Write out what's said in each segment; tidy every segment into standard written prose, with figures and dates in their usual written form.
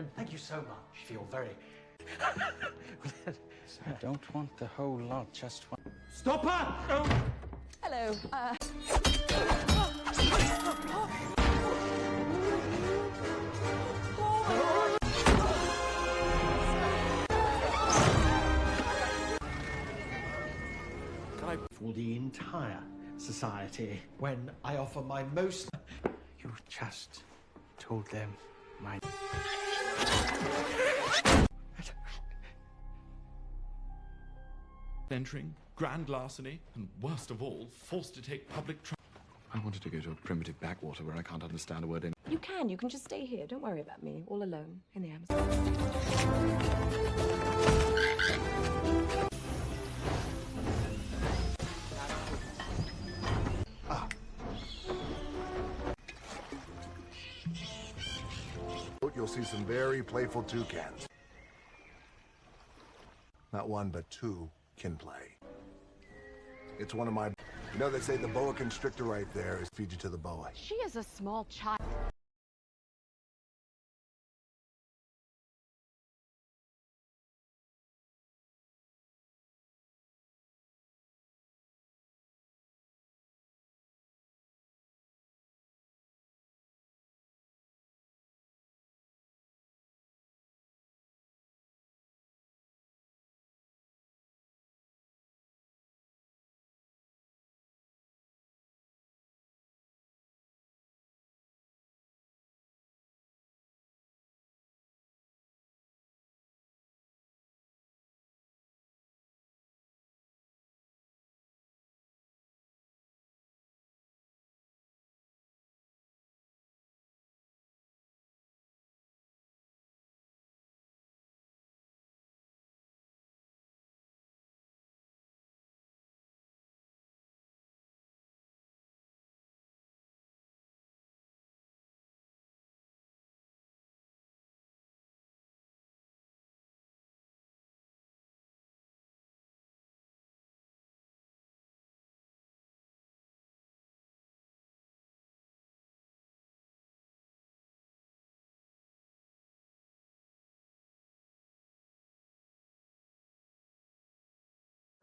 And thank you so much. I feel very... So I don't want the whole lot, just one. Stop her! Oh. Hello, For the entire society, when I offer my most... You just told them my... Entering, grand larceny, and worst of all, forced to take public I wanted to go to a primitive backwater where I can't understand a word in. You can just stay here. Don't worry about me. All alone in the Amazon. You'll see some very playful toucans. Not one, but two can play. It's one of my... You know, they say the boa constrictor right there is feed you to the boa. She is a small child.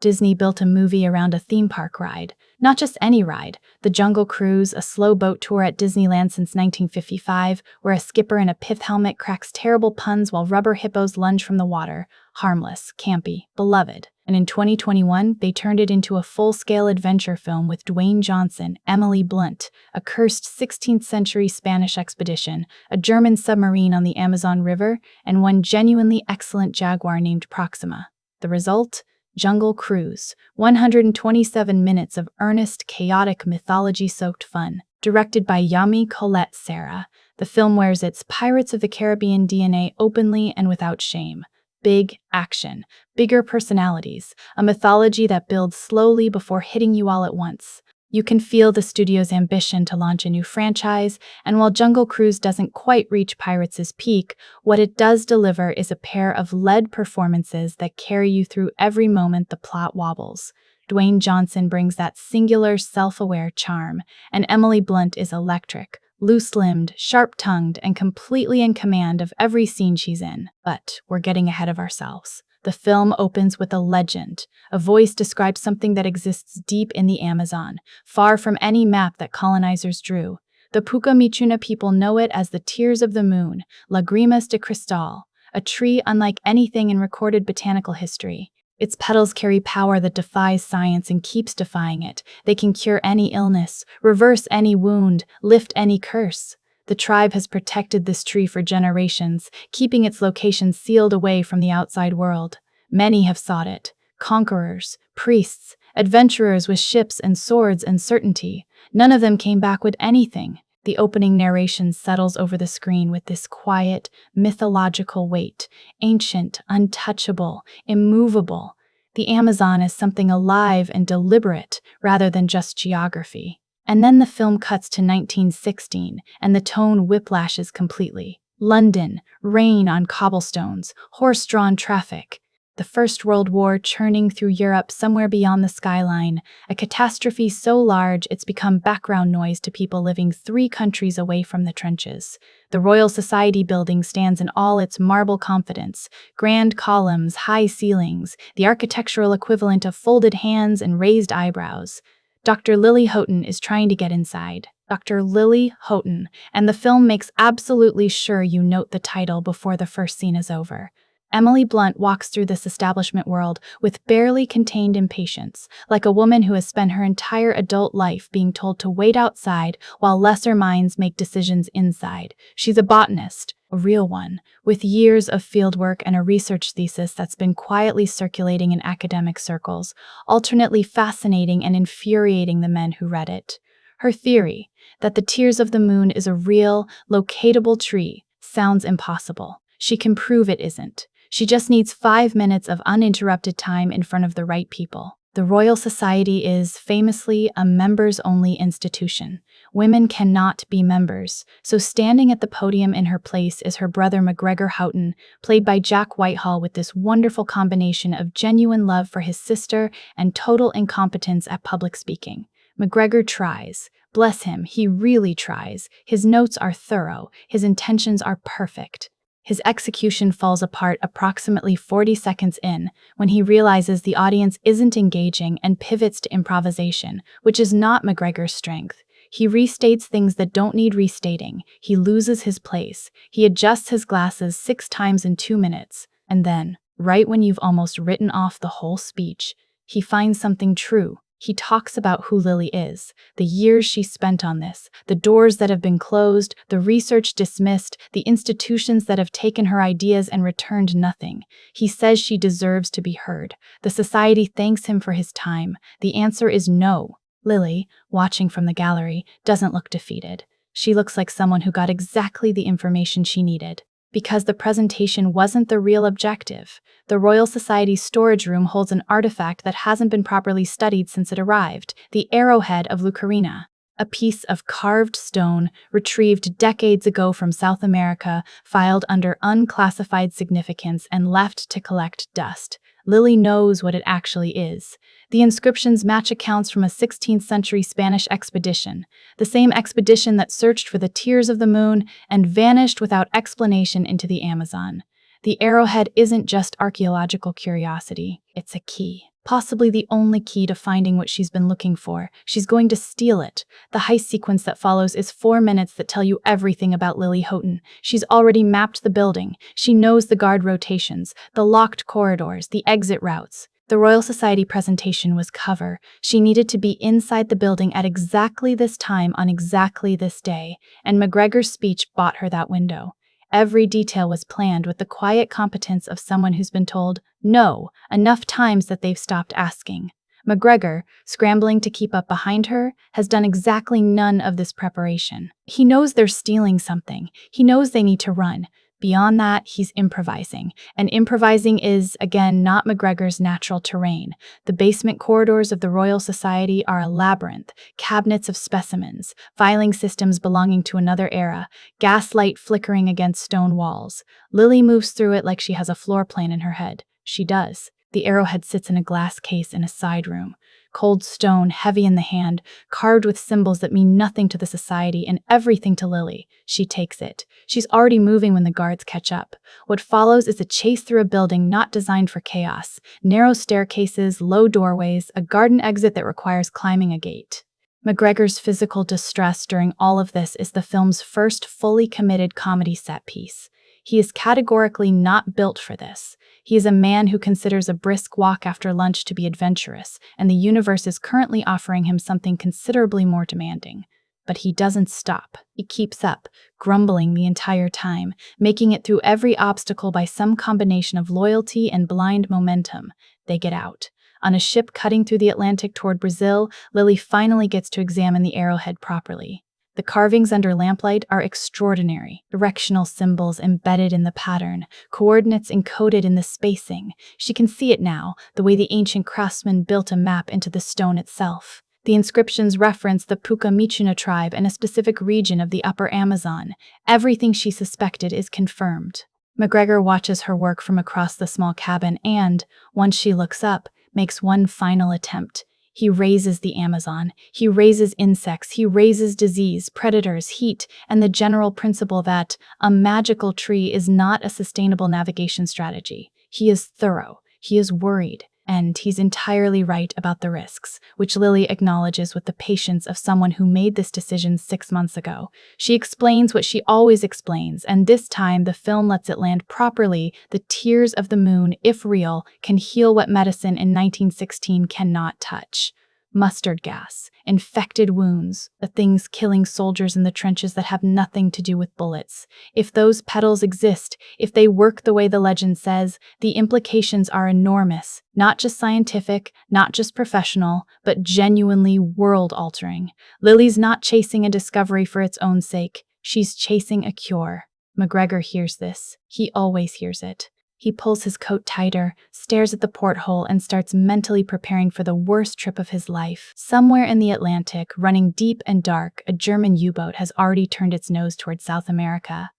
Disney built a movie around a theme park ride. Not just any ride, the Jungle Cruise, a slow boat tour at Disneyland since 1955, where a skipper in a pith helmet cracks terrible puns while rubber hippos lunge from the water. Harmless, campy, beloved. And in 2021, they turned it into a full-scale adventure film with Dwayne Johnson, Emily Blunt, a cursed 16th century Spanish expedition, a German submarine on the Amazon River, and one genuinely excellent Jaguar named Proxima. The result? Jungle Cruise, 127 minutes of earnest, chaotic, mythology-soaked fun. Directed by Yami Colette Serra, the film wears its Pirates of the Caribbean DNA openly and without shame. Big action, bigger personalities, a mythology that builds slowly before hitting you all at once. You can feel the studio's ambition to launch a new franchise, and while Jungle Cruise doesn't quite reach Pirates' peak, what it does deliver is a pair of lead performances that carry you through every moment the plot wobbles. Dwayne Johnson brings that singular, self-aware charm, and Emily Blunt is electric, loose-limbed, sharp-tongued, and completely in command of every scene she's in. But we're getting ahead of ourselves. The film opens with a legend. A voice describes something that exists deep in the Amazon, far from any map that colonizers drew. The Puka Michuna people know it as the Tears of the Moon, Lagrimas de Cristal, a tree unlike anything in recorded botanical history. Its petals carry power that defies science and keeps defying it. They can cure any illness, reverse any wound, lift any curse. The tribe has protected this tree for generations, keeping its location sealed away from the outside world. Many have sought it. Conquerors, priests, adventurers with ships and swords and certainty. None of them came back with anything. The opening narration settles over the screen with this quiet, mythological weight. Ancient, untouchable, immovable. The Amazon is something alive and deliberate, rather than just geography. And then the film cuts to 1916, and the tone whiplashes completely. London, rain on cobblestones, horse-drawn traffic. The First World War churning through Europe somewhere beyond the skyline, a catastrophe so large it's become background noise to people living 3 countries away from the trenches. The Royal Society building stands in all its marble confidence, grand columns, high ceilings, the architectural equivalent of folded hands and raised eyebrows. Dr. Lily Houghton is trying to get inside. Dr. Lily Houghton, and the film makes absolutely sure you note the title before the first scene is over. Emily Blunt walks through this establishment world with barely contained impatience, like a woman who has spent her entire adult life being told to wait outside while lesser minds make decisions inside. She's a botanist, a real one, with years of fieldwork and a research thesis that's been quietly circulating in academic circles, alternately fascinating and infuriating the men who read it. Her theory, that the tears of the moon is a real, locatable tree, sounds impossible. She can prove it isn't. She just needs 5 minutes of uninterrupted time in front of the right people. The Royal Society is, famously, a members-only institution. Women cannot be members, so standing at the podium in her place is her brother McGregor Houghton, played by Jack Whitehall, with this wonderful combination of genuine love for his sister and total incompetence at public speaking. McGregor tries. Bless him, he really tries. His notes are thorough, his intentions are perfect. His execution falls apart approximately 40 seconds in, when he realizes the audience isn't engaging and pivots to improvisation, which is not McGregor's strength. He restates things that don't need restating. He loses his place. He adjusts his glasses 6 times in 2 minutes. And then, right when you've almost written off the whole speech, he finds something true. He talks about who Lily is, the years she spent on this, the doors that have been closed, the research dismissed, the institutions that have taken her ideas and returned nothing. He says she deserves to be heard. The society thanks him for his time. The answer is no. Lily, watching from the gallery, doesn't look defeated. She looks like someone who got exactly the information she needed. Because the presentation wasn't the real objective. The Royal Society's storage room holds an artifact that hasn't been properly studied since it arrived, the arrowhead of Lucarina, a piece of carved stone retrieved decades ago from South America, filed under unclassified significance and left to collect dust. Lily knows what it actually is. The inscriptions match accounts from a 16th century Spanish expedition, the same expedition that searched for the tears of the moon and vanished without explanation into the Amazon. The arrowhead isn't just archaeological curiosity, it's a key. Possibly the only key to finding what she's been looking for. She's going to steal it. The heist sequence that follows is 4 minutes that tell you everything about Lily Houghton. She's already mapped the building. She knows the guard rotations, the locked corridors, the exit routes. The Royal Society presentation was cover. She needed to be inside the building at exactly this time on exactly this day, and McGregor's speech bought her that window. Every detail was planned with the quiet competence of someone who's been told no enough times that they've stopped asking. McGregor, scrambling to keep up behind her, has done exactly none of this preparation. He knows they're stealing something. He knows they need to run. Beyond that, he's improvising. And improvising is, again, not McGregor's natural terrain. The basement corridors of the Royal Society are a labyrinth, cabinets of specimens, filing systems belonging to another era, gaslight flickering against stone walls. Lily moves through it like she has a floor plan in her head. She does. The arrowhead sits in a glass case in a side room. Cold stone, heavy in the hand, carved with symbols that mean nothing to the society and everything to Lily. She takes it. She's already moving when the guards catch up. What follows is a chase through a building not designed for chaos. Narrow staircases, low doorways, a garden exit that requires climbing a gate. McGregor's physical distress during all of this is the film's first fully committed comedy set piece. He is categorically not built for this. He is a man who considers a brisk walk after lunch to be adventurous, and the universe is currently offering him something considerably more demanding. But he doesn't stop. He keeps up, grumbling the entire time, making it through every obstacle by some combination of loyalty and blind momentum. They get out. On a ship cutting through the Atlantic toward Brazil, Lily finally gets to examine the arrowhead properly. The carvings under lamplight are extraordinary. Directional symbols embedded in the pattern, coordinates encoded in the spacing. She can see it now, the way the ancient craftsman built a map into the stone itself. The inscriptions reference the Pucca-Michuna tribe and a specific region of the upper Amazon. Everything she suspected is confirmed. McGregor watches her work from across the small cabin and, once she looks up, makes one final attempt. He raises the Amazon. He raises insects. He raises disease, predators, heat, and the general principle that a magical tree is not a sustainable navigation strategy. He is thorough. He is worried. And he's entirely right about the risks, which Lily acknowledges with the patience of someone who made this decision 6 months ago. She explains what she always explains, and this time the film lets it land properly. The tears of the moon, if real, can heal what medicine in 1916 cannot touch. Mustard gas, infected wounds, the things killing soldiers in the trenches that have nothing to do with bullets. If those petals exist, if they work the way the legend says, the implications are enormous, not just scientific, not just professional, but genuinely world-altering. Lily's not chasing a discovery for its own sake. She's chasing a cure. McGregor hears this. He always hears it. He pulls his coat tighter, stares at the porthole, and starts mentally preparing for the worst trip of his life. Somewhere in the Atlantic, running deep and dark, a German U-boat has already turned its nose toward South America.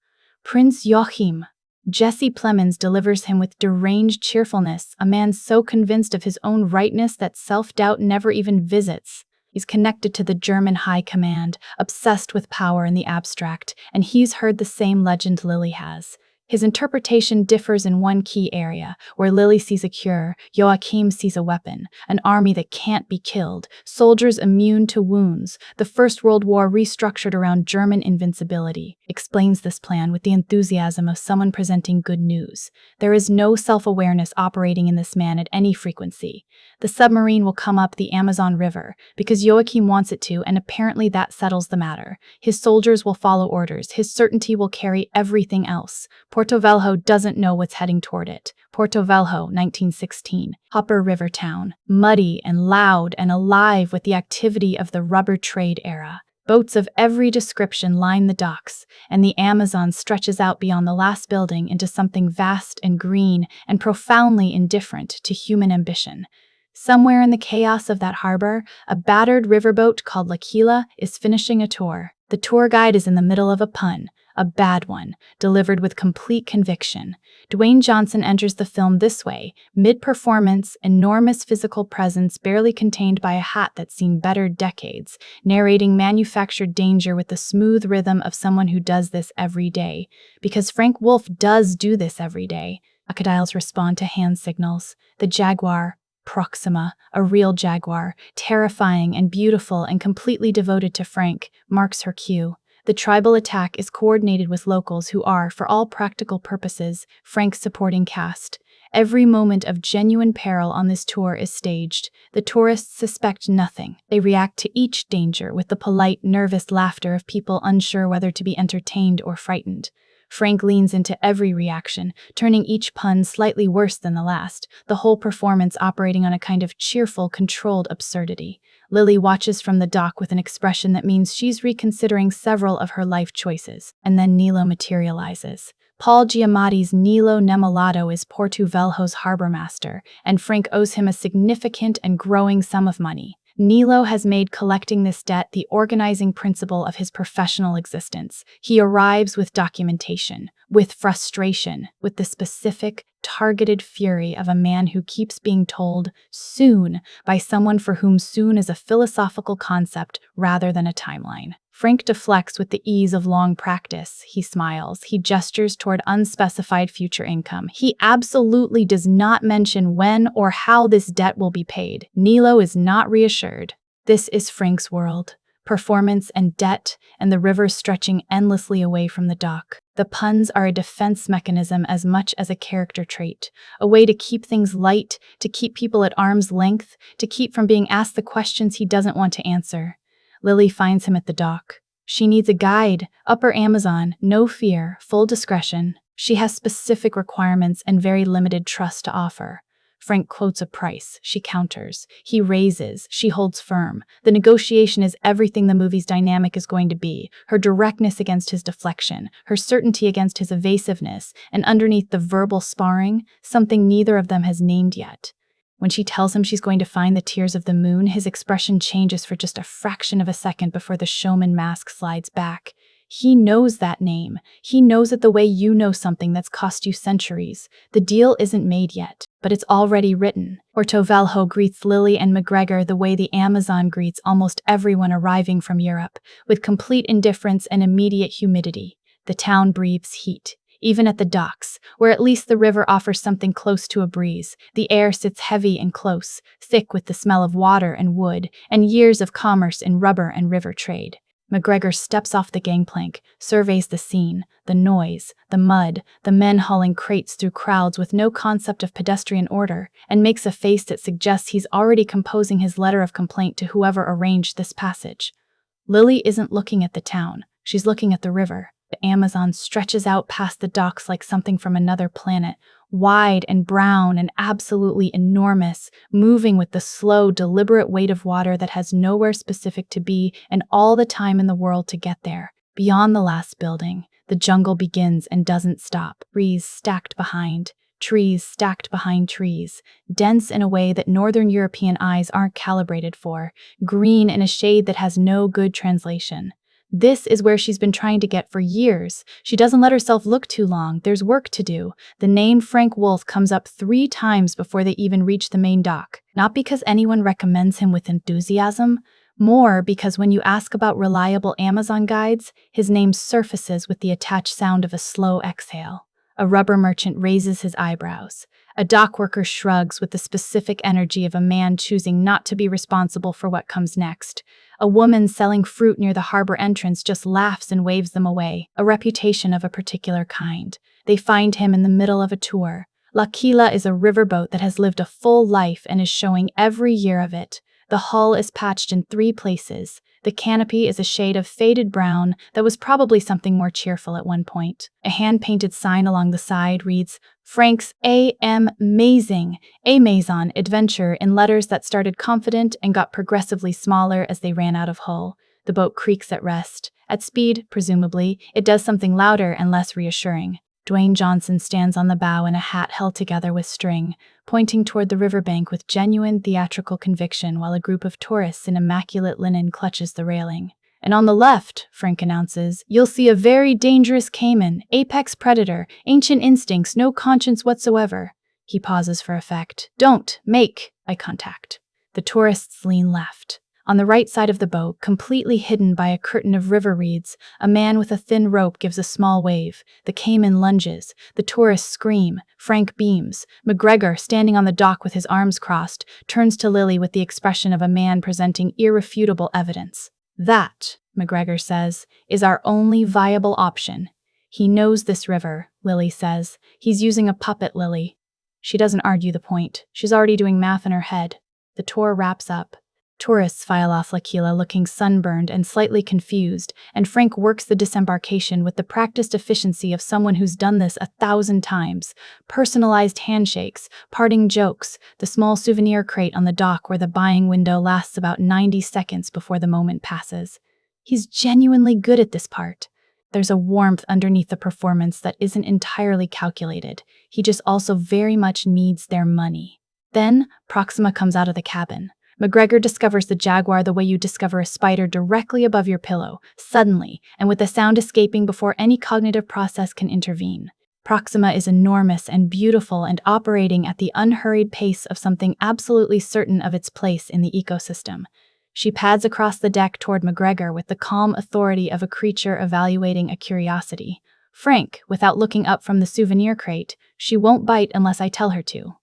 Prince Joachim. Jesse Plemons delivers him with deranged cheerfulness, a man so convinced of his own rightness that self-doubt never even visits. He's connected to the German high command, obsessed with power in the abstract, and he's heard the same legend Lily has. His interpretation differs in one key area. Where Lily sees a cure, Joachim sees a weapon, an army that can't be killed, soldiers immune to wounds. The First World War, restructured around German invincibility, explains this plan with the enthusiasm of someone presenting good news. There is no self-awareness operating in this man at any frequency. The submarine will come up the Amazon River because Joachim wants it to, and apparently that settles the matter. His soldiers will follow orders. His certainty will carry everything else. Porto-Velho doesn't know what's heading toward it. Porto-Velho, 1916. Hopper River town. Muddy and loud and alive with the activity of the rubber trade era. Boats of every description line the docks, and the Amazon stretches out beyond the last building into something vast and green and profoundly indifferent to human ambition. Somewhere in the chaos of that harbor, a battered riverboat called L'Aquila is finishing a tour. The tour guide is in the middle of a pun, a bad one, delivered with complete conviction. Dwayne Johnson enters the film this way, mid-performance, enormous physical presence barely contained by a hat that's seen better decades, narrating manufactured danger with the smooth rhythm of someone who does this every day. Because Frank Wolf does do this every day. Crocodiles respond to hand signals. The jaguar, Proxima, a real jaguar, terrifying and beautiful and completely devoted to Frank, marks her cue. The tribal attack is coordinated with locals who are, for all practical purposes, Frank's supporting cast. Every moment of genuine peril on this tour is staged. The tourists suspect nothing. They react to each danger with the polite, nervous laughter of people unsure whether to be entertained or frightened. Frank leans into every reaction, turning each pun slightly worse than the last, the whole performance operating on a kind of cheerful, controlled absurdity. Lily watches from the dock with an expression that means she's reconsidering several of her life choices, and then Nilo materializes. Paul Giamatti's Nilo Nemolato is Porto-Velho's harbor master, and Frank owes him a significant and growing sum of money. Nilo has made collecting this debt the organizing principle of his professional existence. He arrives with documentation, with frustration, with the specific, targeted fury of a man who keeps being told soon by someone for whom soon is a philosophical concept rather than a timeline. Frank deflects with the ease of long practice. He smiles. He gestures toward unspecified future income. He absolutely does not mention when or how this debt will be paid. Nilo is not reassured. This is Frank's world. Performance and debt, and the river stretching endlessly away from the dock. The puns are a defense mechanism as much as a character trait, a way to keep things light, to keep people at arm's length, to keep from being asked the questions he doesn't want to answer. Lily finds him at the dock. She needs a guide. Upper Amazon, no fear, full discretion. She has specific requirements and very limited trust to offer. Frank quotes a price. She counters. He raises. She holds firm. The negotiation is everything the movie's dynamic is going to be. Her directness against his deflection, her certainty against his evasiveness, and underneath the verbal sparring, something neither of them has named yet. When she tells him she's going to find the tears of the moon, his expression changes for just a fraction of a second before the showman mask slides back. He knows that name. He knows it the way you know something that's cost you centuries. The deal isn't made yet, but it's already written. Porto Velho greets Lily and McGregor the way the Amazon greets almost everyone arriving from Europe, with complete indifference and immediate humidity. The town breathes heat. Even at the docks, where at least the river offers something close to a breeze, the air sits heavy and close, thick with the smell of water and wood, and years of commerce in rubber and river trade. McGregor steps off the gangplank, surveys the scene, the noise, the mud, the men hauling crates through crowds with no concept of pedestrian order, and makes a face that suggests he's already composing his letter of complaint to whoever arranged this passage. Lily isn't looking at the town, she's looking at the river. The Amazon stretches out past the docks like something from another planet, wide and brown and absolutely enormous, moving with the slow, deliberate weight of water that has nowhere specific to be and all the time in the world to get there. Beyond the last building, the jungle begins and doesn't stop. Trees stacked behind trees, dense in a way that Northern European eyes aren't calibrated for, green in a shade that has no good translation. This is where she's been trying to get for years. She doesn't let herself look too long. There's work to do. The name Frank Wolf comes up 3 times before they even reach the main dock. Not because anyone recommends him with enthusiasm, more because when you ask about reliable Amazon guides, his name surfaces with the attached sound of a slow exhale. A rubber merchant raises his eyebrows. A dock worker shrugs with the specific energy of a man choosing not to be responsible for what comes next. A woman selling fruit near the harbor entrance just laughs and waves them away, a reputation of a particular kind. They find him in the middle of a tour. L'Aquila is a riverboat that has lived a full life and is showing every year of it. The hull is patched in 3 places. The canopy is a shade of faded brown that was probably something more cheerful at one point. A hand-painted sign along the side reads, Frank's Amazing Adventure in letters that started confident and got progressively smaller as they ran out of hull. The boat creaks at rest. At speed, presumably, it does something louder and less reassuring. Dwayne Johnson stands on the bow in a hat held together with string, pointing toward the riverbank with genuine theatrical conviction while a group of tourists in immaculate linen clutches the railing. And on the left, Frank announces, you'll see a very dangerous caiman, apex predator, ancient instincts, no conscience whatsoever. He pauses for effect. Don't make eye contact. The tourists lean left. On the right side of the boat, completely hidden by a curtain of river reeds, a man with a thin rope gives a small wave. The caiman lunges. The tourists scream. Frank beams. McGregor, standing on the dock with his arms crossed, turns to Lily with the expression of a man presenting irrefutable evidence. That, McGregor says, is our only viable option. He knows this river, Lily says. He's using a puppet, Lily. She doesn't argue the point. She's already doing math in her head. The tour wraps up. Tourists file off L'Aquila looking sunburned and slightly confused, and Frank works the disembarkation with the practiced efficiency of someone who's done this 1,000 times. Personalized handshakes, parting jokes, the small souvenir crate on the dock where the buying window lasts about 90 seconds before the moment passes. He's genuinely good at this part. There's a warmth underneath the performance that isn't entirely calculated. He just also very much needs their money. Then, Proxima comes out of the cabin. McGregor discovers the Jaguar the way you discover a spider directly above your pillow, suddenly, and with the sound escaping before any cognitive process can intervene. Proxima is enormous and beautiful and operating at the unhurried pace of something absolutely certain of its place in the ecosystem. She pads across the deck toward McGregor with the calm authority of a creature evaluating a curiosity. Frank, without looking up from the souvenir crate, she won't bite unless I tell her to.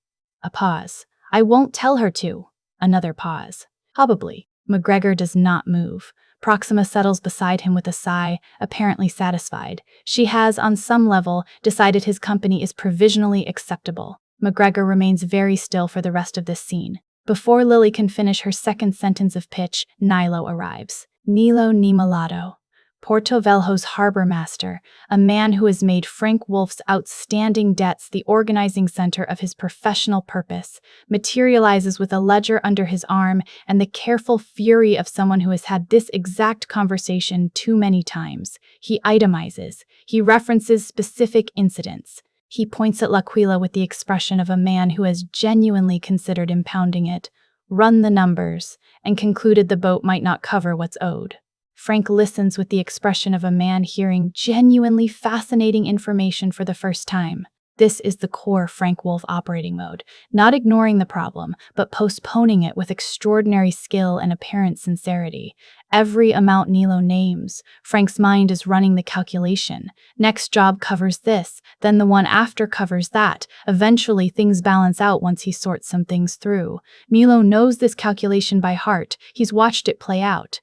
A pause. I won't tell her to. Another pause. Probably. McGregor does not move. Proxima settles beside him with a sigh, apparently satisfied. She has, on some level, decided his company is provisionally acceptable. McGregor remains very still for the rest of this scene. Before Lily can finish her second sentence of pitch, Nilo arrives. Nilo Nimalato. Porto Velho's harbor master, a man who has made Frank Wolf's outstanding debts the organizing center of his professional purpose, materializes with a ledger under his arm and the careful fury of someone who has had this exact conversation too many times. He itemizes. He references specific incidents. He points at L'Aquila with the expression of a man who has genuinely considered impounding it, run the numbers, and concluded the boat might not cover what's owed. Frank listens with the expression of a man hearing genuinely fascinating information for the first time. This is the core Frank Wolf operating mode, not ignoring the problem, but postponing it with extraordinary skill and apparent sincerity. Every amount Nilo names, Frank's mind is running the calculation. Next job covers this, then the one after covers that. Eventually, things balance out once he sorts some things through. Milo knows this calculation by heart. He's watched it play out.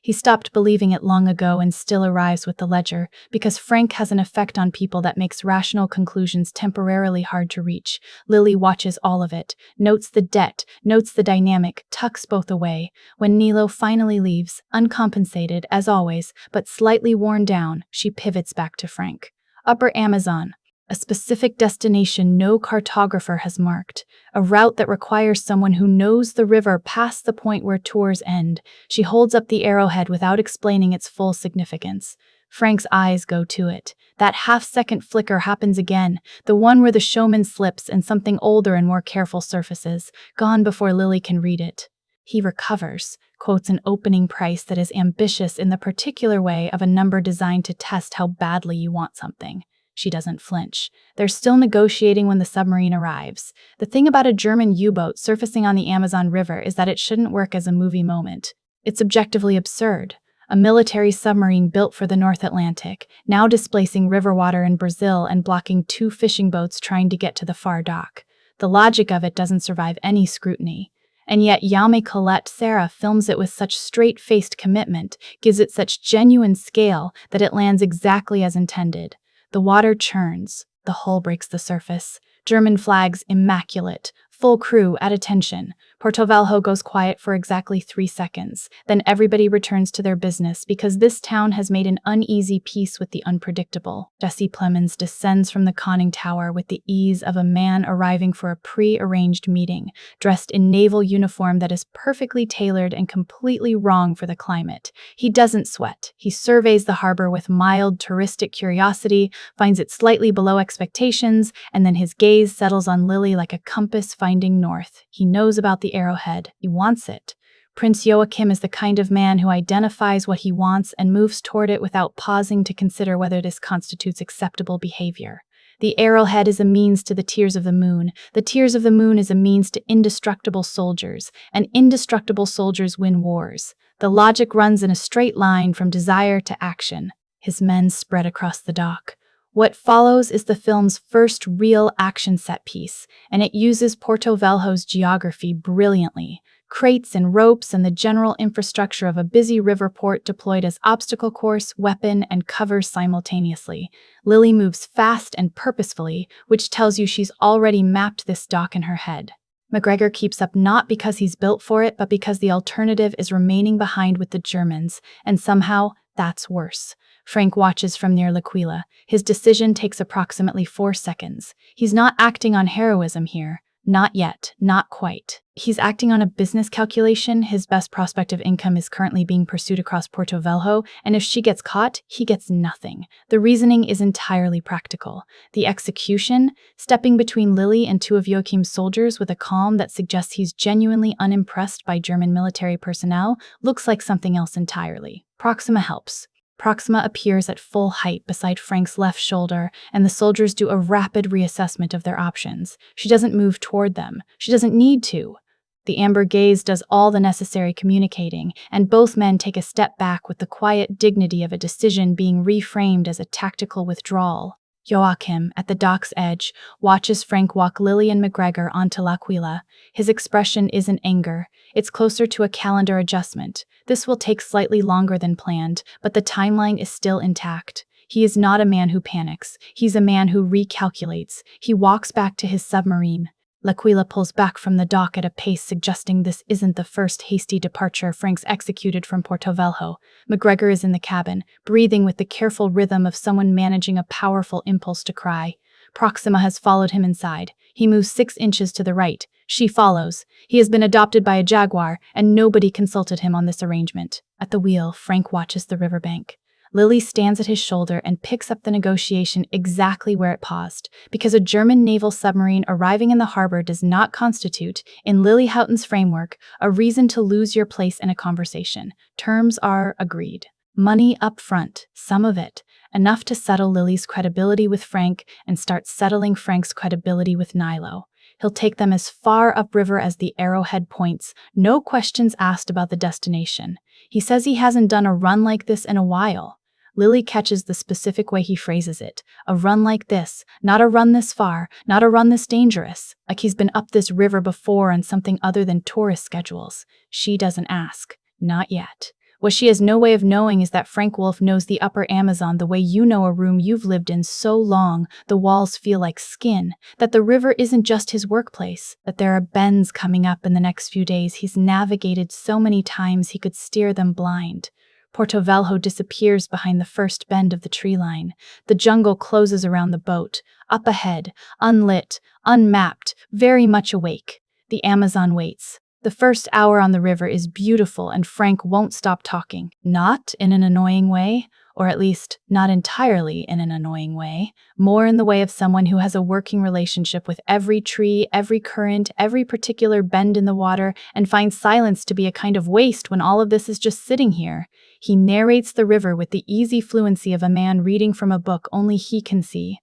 He stopped believing it long ago and still arrives with the ledger, because Frank has an effect on people that makes rational conclusions temporarily hard to reach. Lily watches all of it, notes the debt, notes the dynamic, tucks both away. When Nilo finally leaves, uncompensated as always, but slightly worn down, she pivots back to Frank. Upper Amazon. A specific destination no cartographer has marked, a route that requires someone who knows the river past the point where tours end. She holds up the arrowhead without explaining its full significance. Frank's eyes go to it. That half-second flicker happens again, the one where the showman slips and something older and more careful surfaces, gone before Lily can read it. He recovers, quotes an opening price that is ambitious in the particular way of a number designed to test how badly you want something. She doesn't flinch. They're still negotiating when the submarine arrives. The thing about a German U-boat surfacing on the Amazon River is that it shouldn't work as a movie moment. It's objectively absurd. A military submarine built for the North Atlantic, now displacing river water in Brazil and blocking 2 fishing boats trying to get to the far dock. The logic of it doesn't survive any scrutiny. And yet Jaume Colette Serra films it with such straight-faced commitment, gives it such genuine scale that it lands exactly as intended. The water churns. The hull breaks the surface. German flags immaculate. Full crew at attention. Porto-Velho goes quiet for exactly 3 seconds. Then everybody returns to their business because this town has made an uneasy peace with the unpredictable. Jesse Plemons descends from the conning tower with the ease of a man arriving for a pre-arranged meeting, dressed in naval uniform that is perfectly tailored and completely wrong for the climate. He doesn't sweat. He surveys the harbor with mild touristic curiosity, finds it slightly below expectations, and then his gaze settles on Lily like a compass finding north. He knows about the arrowhead. He wants it. Prince Joachim is the kind of man who identifies what he wants and moves toward it without pausing to consider whether this constitutes acceptable behavior. The arrowhead is a means to the tears of the moon. The tears of the moon is a means to indestructible soldiers, and indestructible soldiers win wars. The logic runs in a straight line from desire to action. His men spread across the dock. What follows is the film's first real action set piece, and it uses Porto-Velho's geography brilliantly. Crates and ropes and the general infrastructure of a busy river port deployed as obstacle course, weapon, and cover simultaneously. Lily moves fast and purposefully, which tells you she's already mapped this dock in her head. McGregor keeps up not because he's built for it, but because the alternative is remaining behind with the Germans, and somehow that's worse. Frank watches from near L'Aquila. His decision takes approximately 4 seconds. He's not acting on heroism here. Not yet. Not quite. He's acting on a business calculation. His best prospect of income is currently being pursued across Porto-Velho, and if she gets caught, he gets nothing. The reasoning is entirely practical. The execution, stepping between Lily and 2 of Joachim's soldiers with a calm that suggests he's genuinely unimpressed by German military personnel, looks like something else entirely. Proxima helps. Proxima appears at full height beside Frank's left shoulder, and the soldiers do a rapid reassessment of their options. She doesn't move toward them. She doesn't need to. The amber gaze does all the necessary communicating, and both men take a step back with the quiet dignity of a decision being reframed as a tactical withdrawal. Joachim, at the dock's edge, watches Frank walk Lily and McGregor onto L'Aquila. His expression isn't anger. It's closer to a calendar adjustment. This will take slightly longer than planned, but the timeline is still intact. He is not a man who panics. He's a man who recalculates. He walks back to his submarine. L'Aquila pulls back from the dock at a pace suggesting this isn't the first hasty departure Frank's executed from Porto-Velho. McGregor is in the cabin, breathing with the careful rhythm of someone managing a powerful impulse to cry. Proxima has followed him inside. He moves 6 inches to the right. She follows. He has been adopted by a jaguar, and nobody consulted him on this arrangement. At the wheel, Frank watches the riverbank. Lily stands at his shoulder and picks up the negotiation exactly where it paused, because a German naval submarine arriving in the harbor does not constitute, in Lily Houghton's framework, a reason to lose your place in a conversation. Terms are agreed. Money up front, some of it, enough to settle Lily's credibility with Frank and start settling Frank's credibility with Nilo. He'll take them as far upriver as the arrowhead points, no questions asked about the destination. He says he hasn't done a run like this in a while. Lily catches the specific way he phrases it. A run like this, not a run this far, not a run this dangerous. Like he's been up this river before on something other than tourist schedules. She doesn't ask. Not yet. What she has no way of knowing is that Frank Wolf knows the upper Amazon the way you know a room you've lived in so long, the walls feel like skin, that the river isn't just his workplace, that there are bends coming up in the next few days he's navigated so many times he could steer them blind. Porto-Velho disappears behind the first bend of the tree line. The jungle closes around the boat. Up ahead, unlit, unmapped, very much awake. The Amazon waits. The first hour on the river is beautiful and Frank won't stop talking. Not in an annoying way, or at least not entirely in an annoying way, more in the way of someone who has a working relationship with every tree, every current, every particular bend in the water, and finds silence to be a kind of waste when all of this is just sitting here. He narrates the river with the easy fluency of a man reading from a book only he can see.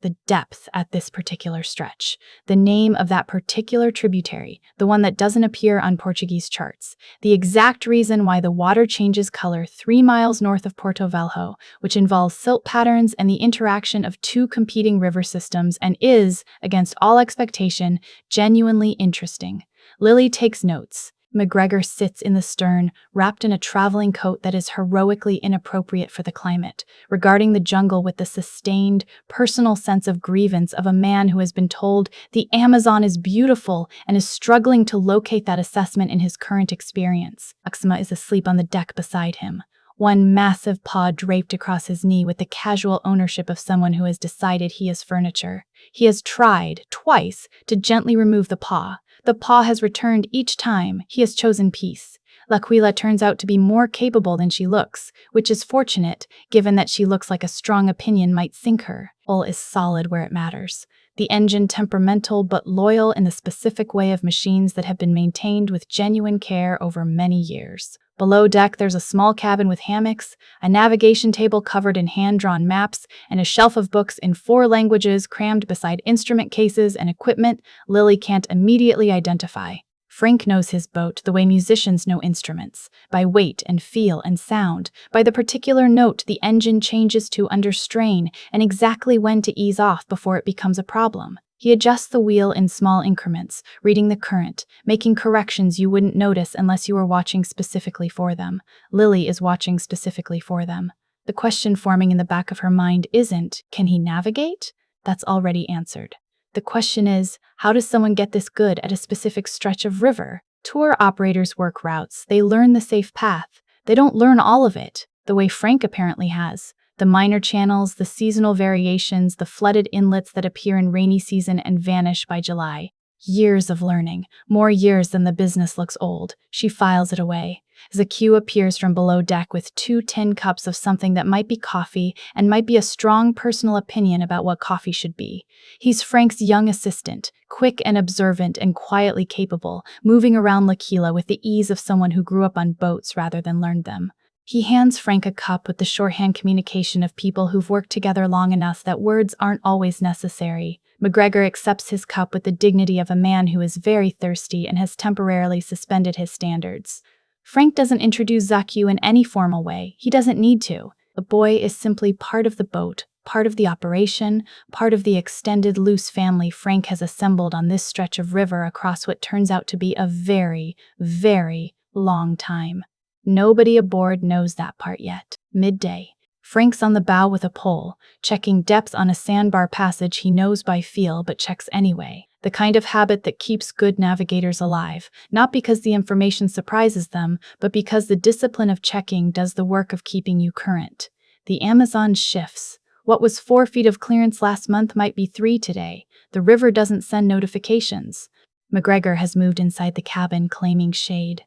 The depth at this particular stretch. The name of that particular tributary, the one that doesn't appear on Portuguese charts. The exact reason why the water changes color 3 miles north of Porto-Velho, which involves silt patterns and the interaction of two competing river systems and is, against all expectation, genuinely interesting. Lily takes notes. McGregor sits in the stern, wrapped in a traveling coat that is heroically inappropriate for the climate, regarding the jungle with the sustained, personal sense of grievance of a man who has been told the Amazon is beautiful and is struggling to locate that assessment in his current experience. Axima is asleep on the deck beside him, one massive paw draped across his knee with the casual ownership of someone who has decided he is furniture. He has tried, twice, to gently remove the paw. The paw has returned each time. He has chosen peace. L'Aquila turns out to be more capable than she looks, which is fortunate, given that she looks like a strong opinion might sink her. Hull is solid where it matters. The engine temperamental but loyal in the specific way of machines that have been maintained with genuine care over many years. Below deck, there's a small cabin with hammocks, a navigation table covered in hand-drawn maps, and a shelf of books in 4 languages crammed beside instrument cases and equipment Lily can't immediately identify. Frank knows his boat the way musicians know instruments, by weight and feel and sound, by the particular note the engine changes to under strain, and exactly when to ease off before it becomes a problem. He adjusts the wheel in small increments, reading the current, making corrections you wouldn't notice unless you were watching specifically for them. Lily is watching specifically for them. The question forming in the back of her mind isn't, can he navigate? That's already answered. The question is, how does someone get this good at a specific stretch of river? Tour operators work routes. They learn the safe path. They don't learn all of it, the way Frank apparently has. The minor channels, the seasonal variations, the flooded inlets that appear in rainy season and vanish by July. Years of learning, more years than the business looks old. She files it away. Zaku appears from below deck with 2 tin cups of something that might be coffee and might be a strong personal opinion about what coffee should be. He's Frank's young assistant, quick and observant and quietly capable, moving around L'Aquila with the ease of someone who grew up on boats rather than learned them. He hands Frank a cup with the shorthand communication of people who've worked together long enough that words aren't always necessary. McGregor accepts his cup with the dignity of a man who is very thirsty and has temporarily suspended his standards. Frank doesn't introduce Zaku in any formal way. He doesn't need to. The boy is simply part of the boat, part of the operation, part of the extended loose family Frank has assembled on this stretch of river across what turns out to be a very, very long time. Nobody aboard knows that part yet. Midday. Frank's on the bow with a pole, checking depth on a sandbar passage he knows by feel but checks anyway. The kind of habit that keeps good navigators alive, not because the information surprises them, but because the discipline of checking does the work of keeping you current. The Amazon shifts. What was 4 feet of clearance last month might be 3 today. The river doesn't send notifications. McGregor has moved inside the cabin, claiming shade.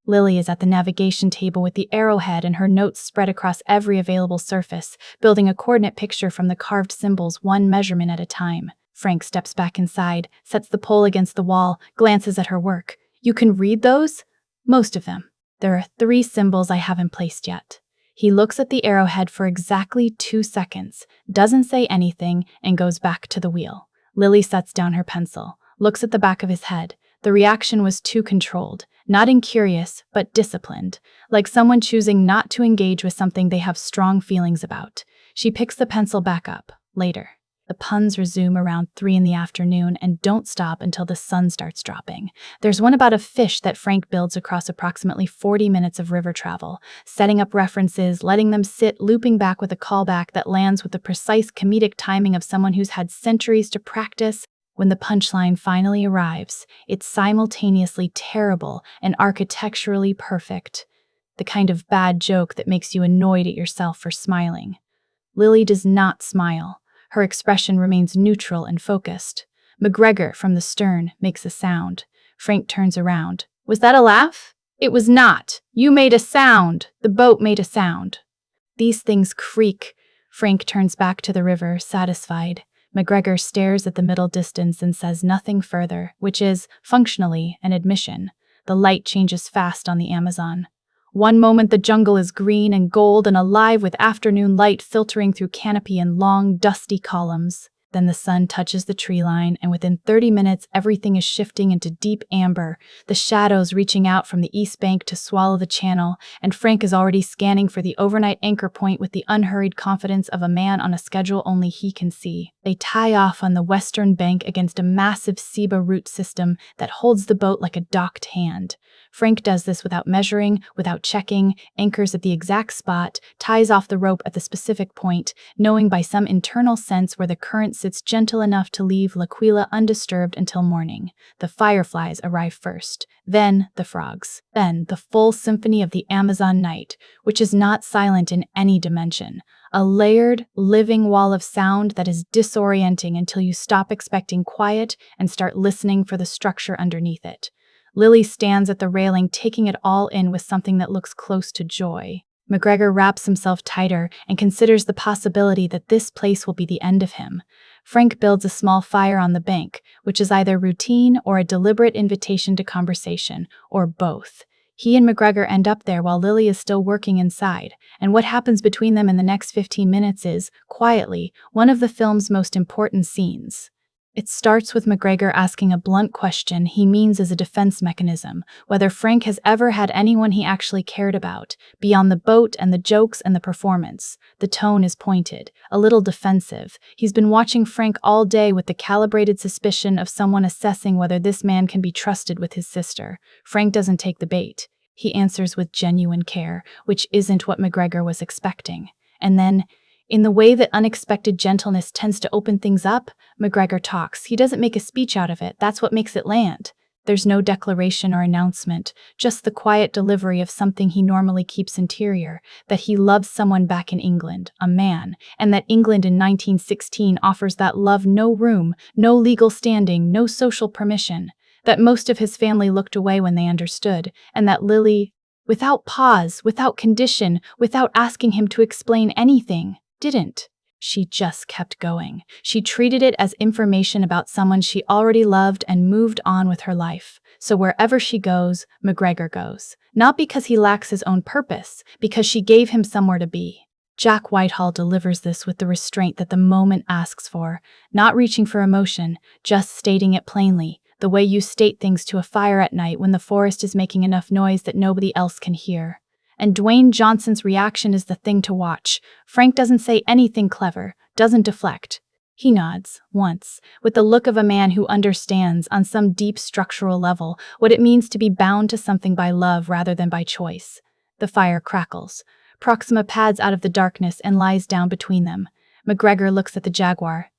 Lily is at the navigation table with the arrowhead and her notes spread across every available surface, building a coordinate picture from the carved symbols 1 measurement at a time. Frank steps back inside, sets the pole against the wall, glances at her work. You can read those? Most of them. There are 3 symbols I haven't placed yet. He looks at the arrowhead for exactly 2 seconds, doesn't say anything, and goes back to the wheel. Lily sets down her pencil, looks at the back of his head. The reaction was too controlled, not incurious, but disciplined, like someone choosing not to engage with something they have strong feelings about. She picks the pencil back up. Later. The puns resume around 3 in the afternoon and don't stop until the sun starts dropping. There's one about a fish that Frank builds across approximately 40 minutes of river travel, setting up references, letting them sit, looping back with a callback that lands with the precise comedic timing of someone who's had centuries to practice. When the punchline finally arrives, it's simultaneously terrible and architecturally perfect. The kind of bad joke that makes you annoyed at yourself for smiling. Lily does not smile. Her expression remains neutral and focused. McGregor, from the stern, makes a sound. Frank turns around. Was that a laugh? It was not. You made a sound. The boat made a sound. These things creak. Frank turns back to the river, satisfied. McGregor stares at the middle distance and says nothing further, which is, functionally, an admission. The light changes fast on the Amazon. One moment the jungle is green and gold and alive with afternoon light filtering through canopy in long, dusty columns. Then the sun touches the tree line, and within 30 minutes everything is shifting into deep amber, the shadows reaching out from the east bank to swallow the channel, and Frank is already scanning for the overnight anchor point with the unhurried confidence of a man on a schedule only he can see. They tie off on the western bank against a massive ceiba root system that holds the boat like a docked hand. Frank does this without measuring, without checking, anchors at the exact spot, ties off the rope at the specific point, knowing by some internal sense where the current sits gentle enough to leave L'Aquila undisturbed until morning. The fireflies arrive first, then the frogs, then the full symphony of the Amazon night, which is not silent in any dimension. A layered, living wall of sound that is disorienting until you stop expecting quiet and start listening for the structure underneath it. Lily stands at the railing, taking it all in with something that looks close to joy. McGregor wraps himself tighter and considers the possibility that this place will be the end of him. Frank builds a small fire on the bank, which is either routine or a deliberate invitation to conversation, or both. He and McGregor end up there while Lily is still working inside, and what happens between them in the next 15 minutes is, quietly, one of the film's most important scenes. It starts with McGregor asking a blunt question he means as a defense mechanism, whether Frank has ever had anyone he actually cared about, beyond the boat and the jokes and the performance. The tone is pointed, a little defensive. He's been watching Frank all day with the calibrated suspicion of someone assessing whether this man can be trusted with his sister. Frank doesn't take the bait. He answers with genuine care, which isn't what McGregor was expecting. And then, in the way that unexpected gentleness tends to open things up, McGregor talks. He doesn't make a speech out of it. That's what makes it land. There's no declaration or announcement, just the quiet delivery of something he normally keeps interior, that he loves someone back in England, a man, and that England in 1916 offers that love no room, no legal standing, no social permission, that most of his family looked away when they understood, and that Lily, without pause, without condition, without asking him to explain anything, didn't. She just kept going. She treated it as information about someone she already loved and moved on with her life. So wherever she goes, McGregor goes. Not because he lacks his own purpose, because she gave him somewhere to be. Jack Whitehall delivers this with the restraint that the moment asks for, not reaching for emotion, just stating it plainly, the way you state things to a fire at night when the forest is making enough noise that nobody else can hear. And Dwayne Johnson's reaction is the thing to watch. Frank doesn't say anything clever, doesn't deflect. He nods, once, with the look of a man who understands, on some deep structural level, what it means to be bound to something by love rather than by choice. The fire crackles. Proxima pads out of the darkness and lies down between them. McGregor looks at the jaguar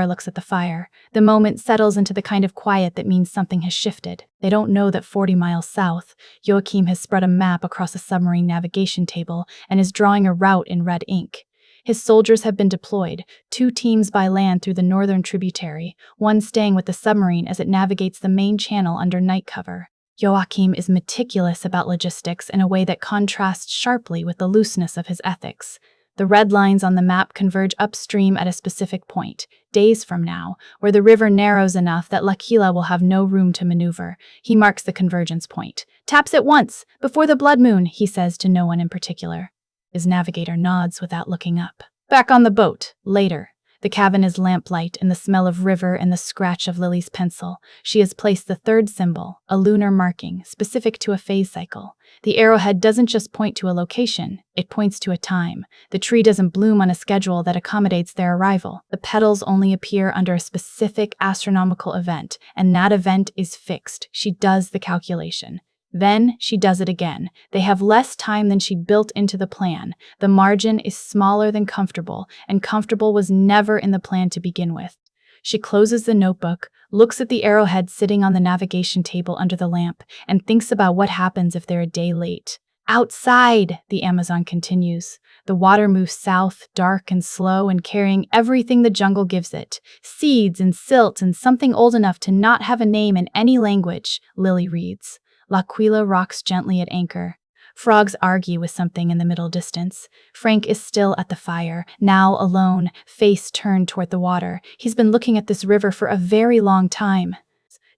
looks at the fire. The moment settles into the kind of quiet that means something has shifted. They don't know that 40 miles south, Joachim has spread a map across a submarine navigation table and is drawing a route in red ink. His soldiers have been deployed, 2 teams by land through the northern tributary, one staying with the submarine as it navigates the main channel under night cover. Joachim is meticulous about logistics in a way that contrasts sharply with the looseness of his ethics. The red lines on the map converge upstream at a specific point, days from now, where the river narrows enough that L'Aquila will have no room to maneuver. He marks the convergence point. Taps it once, before the blood moon, he says to no one in particular. His navigator nods without looking up. Back on the boat, later. The cabin is lamplight and the smell of river and the scratch of Lily's pencil. She has placed the third symbol, a lunar marking, specific to a phase cycle. The arrowhead doesn't just point to a location, it points to a time. The tree doesn't bloom on a schedule that accommodates their arrival. The petals only appear under a specific astronomical event, and that event is fixed. She does the calculation. Then she does it again. They have less time than she built into the plan. The margin is smaller than comfortable, and comfortable was never in the plan to begin with. She closes the notebook, looks at the arrowhead sitting on the navigation table under the lamp, and thinks about what happens if they're a day late. Outside, the Amazon continues. The water moves south, dark and slow, and carrying everything the jungle gives it. Seeds and silt and something old enough to not have a name in any language, Lily reads. L'Aquila rocks gently at anchor. Frogs argue with something in the middle distance. Frank is still at the fire, now alone, face turned toward the water. He's been looking at this river for a very long time.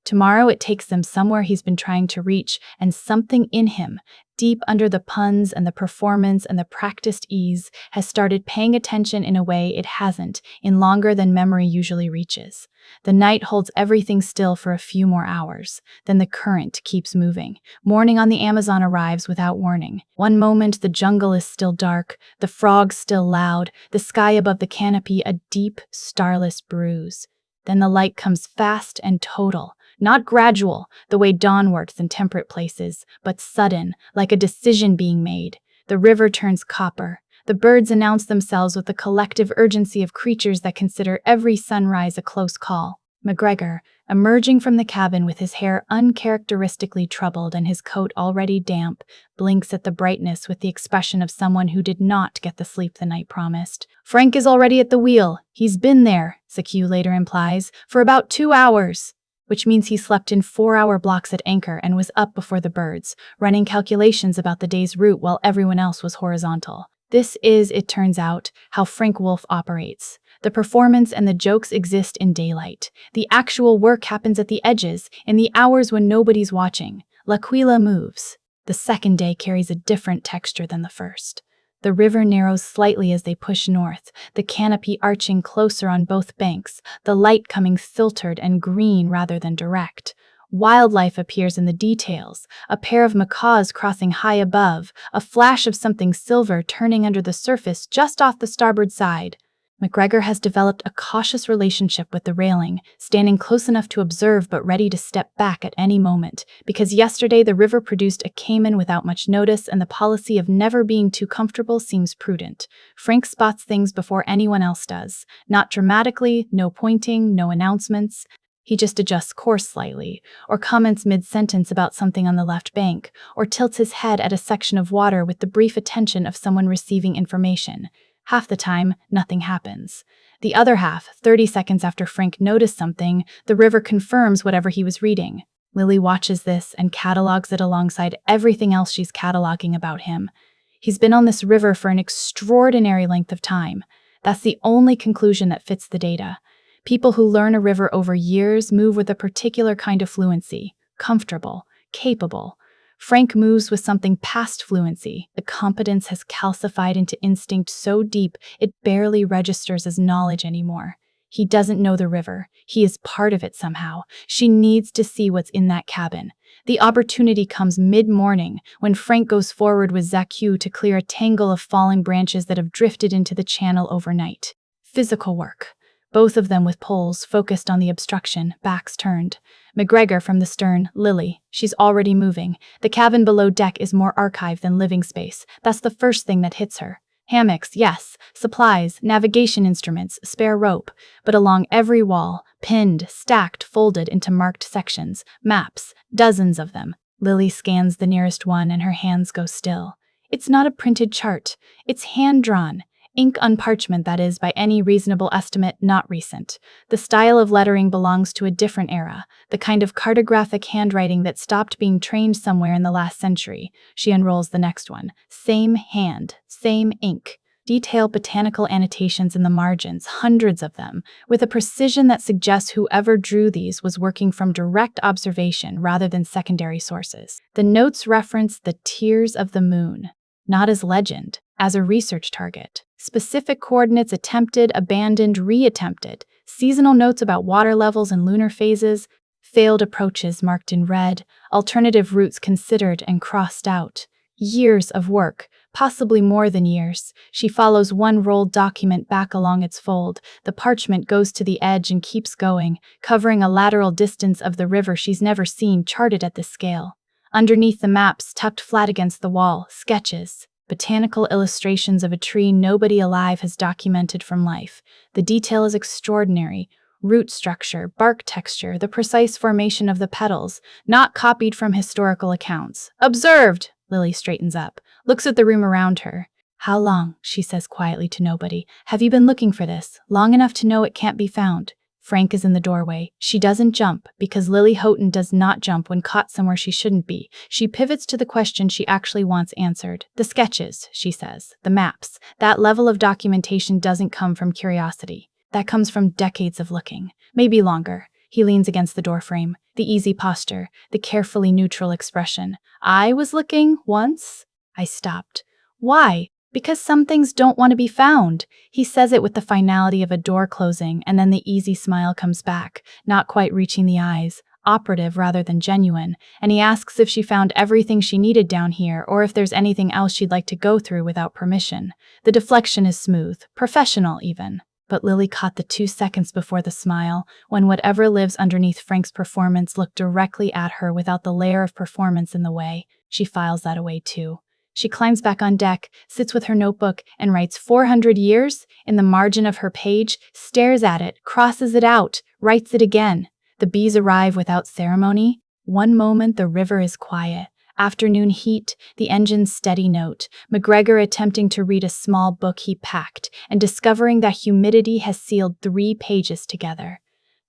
Tomorrow it takes them somewhere he's been trying to reach, and something in him, deep under the puns and the performance and the practiced ease, has started paying attention in a way it hasn't in longer than memory usually reaches. The night holds everything still for a few more hours. Then the current keeps moving. Morning on the Amazon arrives without warning. One moment the jungle is still dark, the frogs still loud, the sky above the canopy a deep, starless bruise. Then the light comes fast and total. Not gradual, the way dawn works in temperate places, but sudden, like a decision being made. The river turns copper. The birds announce themselves with the collective urgency of creatures that consider every sunrise a close call. McGregor, emerging from the cabin with his hair uncharacteristically troubled and his coat already damp, blinks at the brightness with the expression of someone who did not get the sleep the night promised. Frank is already at the wheel. He's been there, Zakiu later implies, for about 2 hours. Which means he slept in 4-hour blocks at anchor and was up before the birds, running calculations about the day's route while everyone else was horizontal. This is, it turns out, how Frank Wolf operates. The performance and the jokes exist in daylight. The actual work happens at the edges, in the hours when nobody's watching. L'Aquila moves. The second day carries a different texture than the first. The river narrows slightly as they push north, the canopy arching closer on both banks, the light coming filtered and green rather than direct. Wildlife appears in the details, a pair of macaws crossing high above, a flash of something silver turning under the surface just off the starboard side. McGregor has developed a cautious relationship with the railing, standing close enough to observe but ready to step back at any moment, because yesterday the river produced a caiman without much notice and the policy of never being too comfortable seems prudent. Frank spots things before anyone else does. Not dramatically, no pointing, no announcements. He just adjusts course slightly, or comments mid-sentence about something on the left bank, or tilts his head at a section of water with the brief attention of someone receiving information. Half the time, nothing happens. The other half, 30 seconds after Frank noticed something, the river confirms whatever he was reading. Lily watches this and catalogs it alongside everything else she's cataloging about him. He's been on this river for an extraordinary length of time. That's the only conclusion that fits the data. People who learn a river over years move with a particular kind of fluency, comfortable, capable. Frank moves with something past fluency. The competence has calcified into instinct so deep it barely registers as knowledge anymore. He doesn't know the river. He is part of it somehow. She needs to see what's in that cabin. The opportunity comes mid-morning when Frank goes forward with Zakiu to clear a tangle of falling branches that have drifted into the channel overnight. Physical work. Both of them with poles focused on the obstruction, backs turned. McGregor from the stern, Lily. She's already moving. The cabin below deck is more archive than living space. That's the first thing that hits her. Hammocks, yes. Supplies, navigation instruments, spare rope. But along every wall, pinned, stacked, folded into marked sections. Maps, dozens of them. Lily scans the nearest one and her hands go still. It's not a printed chart. It's hand-drawn. Ink on parchment, that is, by any reasonable estimate, not recent. The style of lettering belongs to a different era, the kind of cartographic handwriting that stopped being trained somewhere in the last century. She unrolls the next one. Same hand, same ink. Detailed botanical annotations in the margins, hundreds of them, with a precision that suggests whoever drew these was working from direct observation rather than secondary sources. The notes reference the tears of the moon, not as legend, as a research target. Specific coordinates attempted, abandoned, re-attempted. Seasonal notes about water levels and lunar phases. Failed approaches marked in red. Alternative routes considered and crossed out. Years of work, possibly more than years. She follows one rolled document back along its fold. The parchment goes to the edge and keeps going, covering a lateral distance of the river she's never seen charted at this scale. Underneath the maps, tucked flat against the wall, sketches. Botanical illustrations of a tree nobody alive has documented from life. The detail is extraordinary. Root structure, bark texture, the precise formation of the petals, not copied from historical accounts. Observed! Lily straightens up, looks at the room around her. How long, she says quietly to nobody, have you been looking for this? Long enough to know it can't be found. Frank is in the doorway. She doesn't jump, because Lily Houghton does not jump when caught somewhere she shouldn't be. She pivots to the question she actually wants answered. The sketches, she says, the maps. That level of documentation doesn't come from curiosity. That comes from decades of looking, maybe longer. He leans against the doorframe, the easy posture, the carefully neutral expression. I was looking once. I stopped. Why? Because some things don't want to be found. He says it with the finality of a door closing, and then the easy smile comes back, not quite reaching the eyes, operative rather than genuine, and he asks if she found everything she needed down here or if there's anything else she'd like to go through without permission. The deflection is smooth, professional even. But Lily caught the 2 seconds before the smile, when whatever lives underneath Frank's performance looked directly at her without the layer of performance in the way. She files that away too. She climbs back on deck, sits with her notebook, and writes 400 years in the margin of her page, stares at it, crosses it out, writes it again. The bees arrive without ceremony. One moment the river is quiet. Afternoon heat, the engine's steady note, McGregor attempting to read a small book he packed, and discovering that humidity has sealed 3 pages together.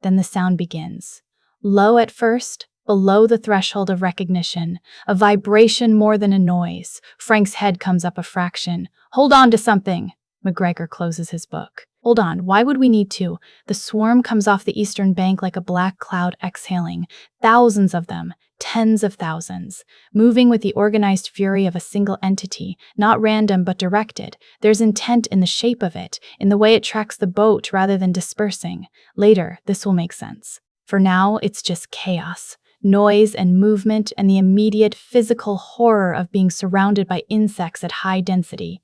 Then the sound begins. Low at first, below the threshold of recognition, a vibration more than a noise. Frank's head comes up a fraction. Hold on to something! McGregor closes his book. Hold on, why would we need to? The swarm comes off the eastern bank like a black cloud exhaling. Thousands of them, tens of thousands, moving with the organized fury of a single entity, not random but directed. There's intent in the shape of it, in the way it tracks the boat rather than dispersing. Later, this will make sense. For now, it's just chaos. Noise and movement and the immediate physical horror of being surrounded by insects at high density.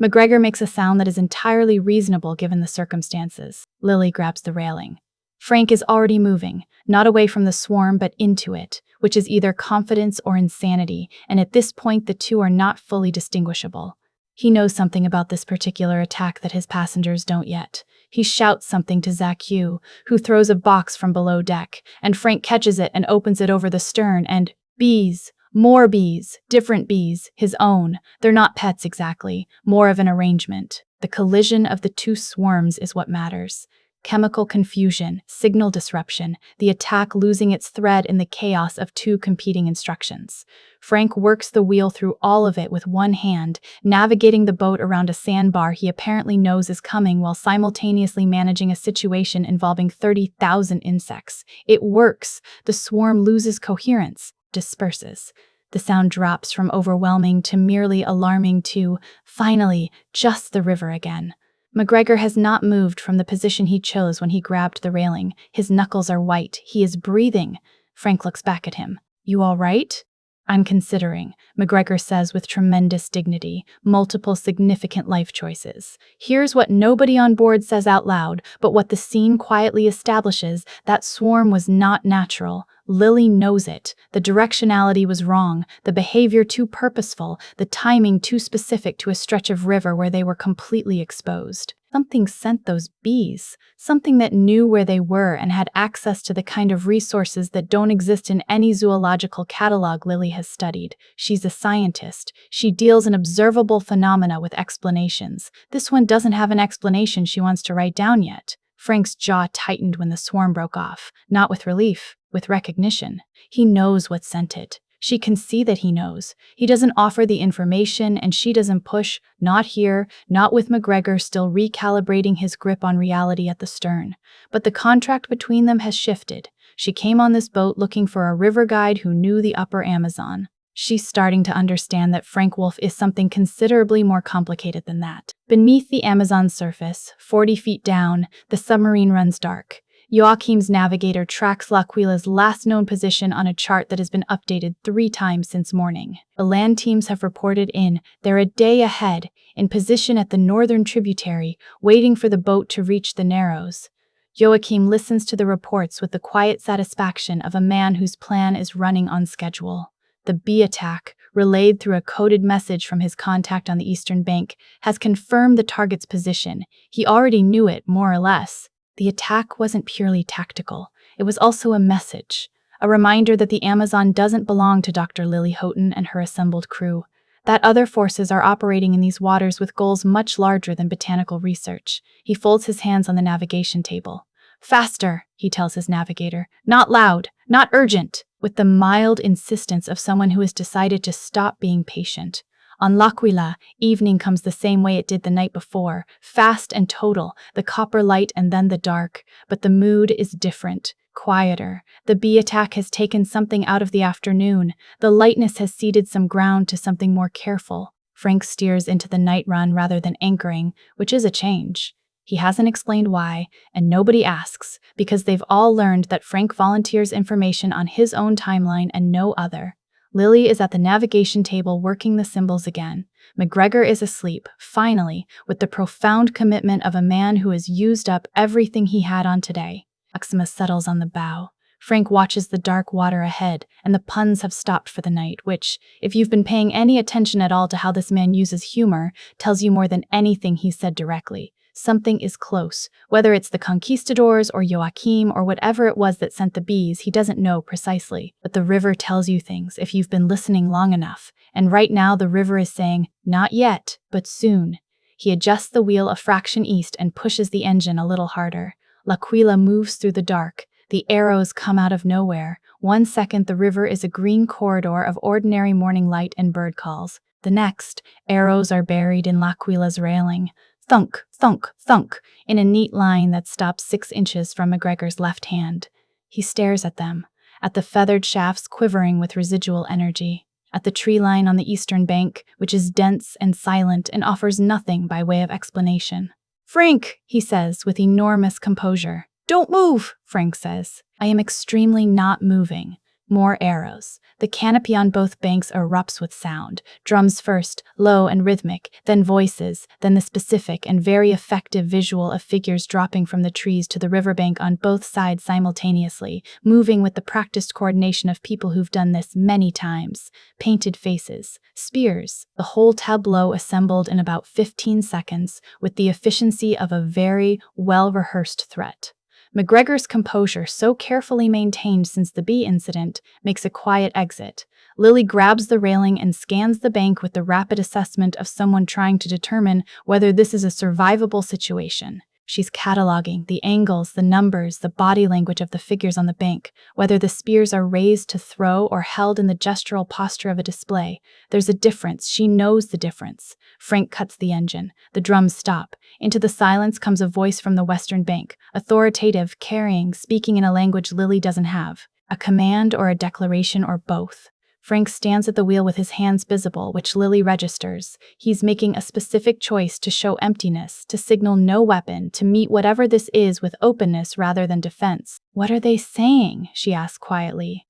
McGregor makes a sound that is entirely reasonable given the circumstances. Lily grabs the railing. Frank is already moving, not away from the swarm but into it, which is either confidence or insanity, and at this point the two are not fully distinguishable. He knows something about this particular attack that his passengers don't yet. He shouts something to Zach Hugh, who throws a box from below deck, and Frank catches it and opens it over the stern, and bees. More bees, different bees, his own. They're not pets exactly, more of an arrangement. The collision of the 2 swarms is what matters. Chemical confusion, signal disruption, the attack losing its thread in the chaos of 2 competing instructions. Frank works the wheel through all of it with one hand, navigating the boat around a sandbar he apparently knows is coming while simultaneously managing a situation involving 30,000 insects. It works. The swarm loses coherence. Disperses. The sound drops from overwhelming to merely alarming to, finally, just the river again. McGregor has not moved from the position he chose when he grabbed the railing. His knuckles are white. He is breathing. Frank looks back at him. You all right? I'm considering, McGregor says with tremendous dignity, multiple significant life choices. Here's what nobody on board says out loud, but what the scene quietly establishes: that swarm was not natural. Lily knows it. The directionality was wrong, the behavior too purposeful, the timing too specific to a stretch of river where they were completely exposed. Something sent those bees, something that knew where they were and had access to the kind of resources that don't exist in any zoological catalog Lily has studied. She's a scientist. She deals in observable phenomena with explanations. This one doesn't have an explanation she wants to write down yet. Frank's jaw tightened when the swarm broke off, not with relief, with recognition. He knows what sent it. She can see that he knows. He doesn't offer the information and she doesn't push, not here, not with McGregor still recalibrating his grip on reality at the stern. But the contract between them has shifted. She came on this boat looking for a river guide who knew the upper Amazon. She's starting to understand that Frank Wolf is something considerably more complicated than that. Beneath the Amazon's surface, 40 feet down, the submarine runs dark. Joachim's navigator tracks L'Aquila's last known position on a chart that has been updated 3 times since morning. The land teams have reported in. They're a day ahead, in position at the northern tributary, waiting for the boat to reach the Narrows. Joachim listens to the reports with the quiet satisfaction of a man whose plan is running on schedule. The B attack, relayed through a coded message from his contact on the eastern bank, has confirmed the target's position. He already knew it, more or less. The attack wasn't purely tactical. It was also a message, a reminder that the Amazon doesn't belong to Dr. Lily Houghton and her assembled crew, that other forces are operating in these waters with goals much larger than botanical research. He folds his hands on the navigation table. Faster, he tells his navigator. Not loud, not urgent, with the mild insistence of someone who has decided to stop being patient. On L'Aquila, evening comes the same way it did the night before, fast and total, the copper light and then the dark, but the mood is different, quieter. The bee attack has taken something out of the afternoon. The lightness has ceded some ground to something more careful. Frank steers into the night run rather than anchoring, which is a change. He hasn't explained why, and nobody asks, because they've all learned that Frank volunteers information on his own timeline and no other. Lily is at the navigation table working the symbols again. McGregor is asleep, finally, with the profound commitment of a man who has used up everything he had on today. Proxima settles on the bow. Frank watches the dark water ahead, and the puns have stopped for the night, which, if you've been paying any attention at all to how this man uses humor, tells you more than anything he said directly. Something is close. Whether it's the conquistadors or Joachim or whatever it was that sent the bees, he doesn't know precisely. But the river tells you things if you've been listening long enough. And right now the river is saying, not yet, but soon. He adjusts the wheel a fraction east and pushes the engine a little harder. L'Aquila moves through the dark. The arrows come out of nowhere. 1 second the river is a green corridor of ordinary morning light and bird calls. The next, arrows are buried in L'Aquila's railing. Thunk, thunk, thunk, in a neat line that stops 6 inches from McGregor's left hand. He stares at them, at the feathered shafts quivering with residual energy, at the tree line on the eastern bank, which is dense and silent and offers nothing by way of explanation. Frank, he says with enormous composure. Don't move, Frank says. I am extremely not moving. More arrows. The canopy on both banks erupts with sound. Drums first, low and rhythmic, then voices, then the specific and very effective visual of figures dropping from the trees to the riverbank on both sides simultaneously, moving with the practiced coordination of people who've done this many times. Painted faces, spears, the whole tableau assembled in about 15 seconds with the efficiency of a very well-rehearsed threat. McGregor's composure, so carefully maintained since the bee incident, makes a quiet exit. Lily grabs the railing and scans the bank with the rapid assessment of someone trying to determine whether this is a survivable situation. She's cataloging the angles, the numbers, the body language of the figures on the bank, whether the spears are raised to throw or held in the gestural posture of a display. There's a difference. She knows the difference. Frank cuts the engine. The drums stop. Into the silence comes a voice from the western bank, authoritative, carrying, speaking in a language Lily doesn't have. A command or a declaration or both. Frank stands at the wheel with his hands visible, which Lily registers. He's making a specific choice to show emptiness, to signal no weapon, to meet whatever this is with openness rather than defense. What are they saying? She asks quietly.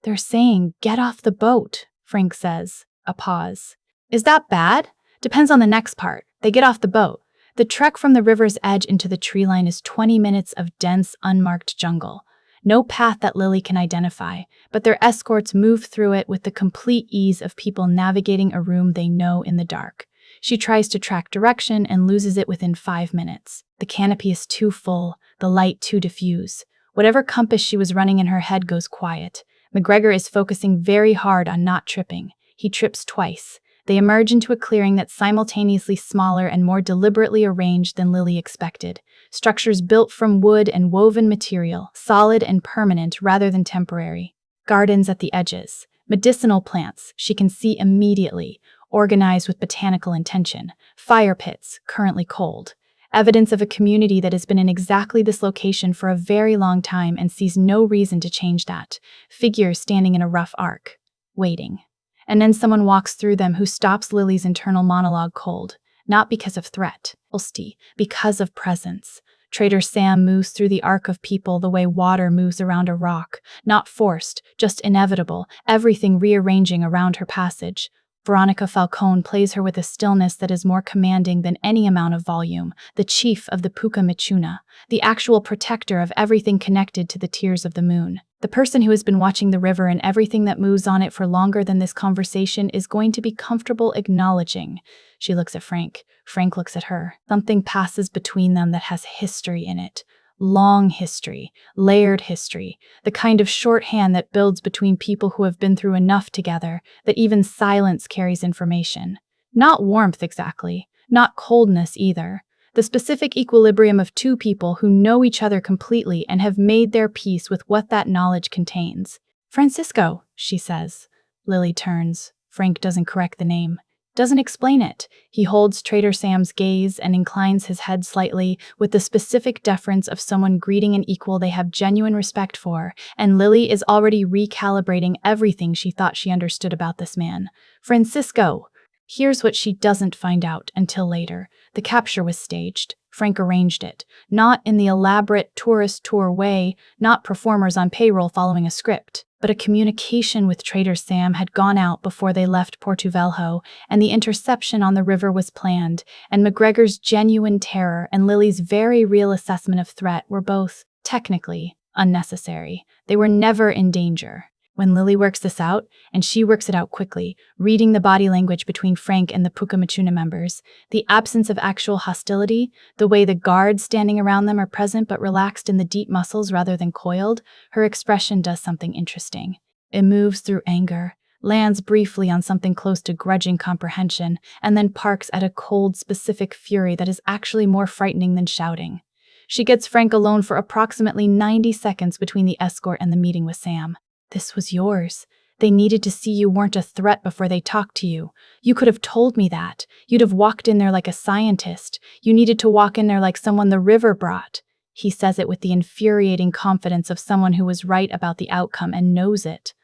They're saying, get off the boat, Frank says. A pause. Is that bad? Depends on the next part. They get off the boat. The trek from the river's edge into the tree line is 20 minutes of dense, unmarked jungle. No path that Lily can identify, but their escorts move through it with the complete ease of people navigating a room they know in the dark. She tries to track direction and loses it within 5 minutes. The canopy is too full, the light too diffuse. Whatever compass she was running in her head goes quiet. McGregor is focusing very hard on not tripping. He trips twice. They emerge into a clearing that's simultaneously smaller and more deliberately arranged than Lily expected. Structures built from wood and woven material, solid and permanent rather than temporary. Gardens at the edges. Medicinal plants, she can see immediately, organized with botanical intention. Fire pits, currently cold. Evidence of a community that has been in exactly this location for a very long time and sees no reason to change that. Figures standing in a rough arc. Waiting. and then someone walks through them who stops Lily's internal monologue cold. Not because of threat, because of presence. Trader Sam moves through the arc of people the way water moves around a rock, not forced, just inevitable, everything rearranging around her passage. Veronica Falcone plays her with a stillness that is more commanding than any amount of volume, the chief of the Puka Michuna, the actual protector of everything connected to the tears of the moon. The person who has been watching the river and everything that moves on it for longer than this conversation is going to be comfortable acknowledging. She looks at Frank. Frank looks at her. Something passes between them that has history in it. Long history, layered history, the kind of shorthand that builds between people who have been through enough together that even silence carries information. Not warmth exactly, not coldness either. The specific equilibrium of two people who know each other completely and have made their peace with what that knowledge contains. Francisco, she says. Lily turns. Frank doesn't correct the name. Doesn't explain it. He holds Trader Sam's gaze and inclines his head slightly with the specific deference of someone greeting an equal they have genuine respect for, and Lily is already recalibrating everything she thought she understood about this man. Francisco! Here's what she doesn't find out until later. The capture was staged. Frank arranged it. Not in the elaborate tourist tour way, not performers on payroll following a script. But a communication with Trader Sam had gone out before they left Porto Velho, and the interception on the river was planned, and McGregor's genuine terror and Lily's very real assessment of threat were both, technically, unnecessary. They were never in danger. When Lily works this out, and she works it out quickly, reading the body language between Frank and the Puka Michuna members, the absence of actual hostility, the way the guards standing around them are present but relaxed in the deep muscles rather than coiled, her expression does something interesting. It moves through anger, lands briefly on something close to grudging comprehension, and then parks at a cold, specific fury that is actually more frightening than shouting. She gets Frank alone for approximately 90 seconds between the escort and the meeting with Sam. This was yours. They needed to see you weren't a threat before they talked to you. You could have told me that. You'd have walked in there like a scientist. You needed to walk in there like someone the river brought. He says it with the infuriating confidence of someone who was right about the outcome and knows it.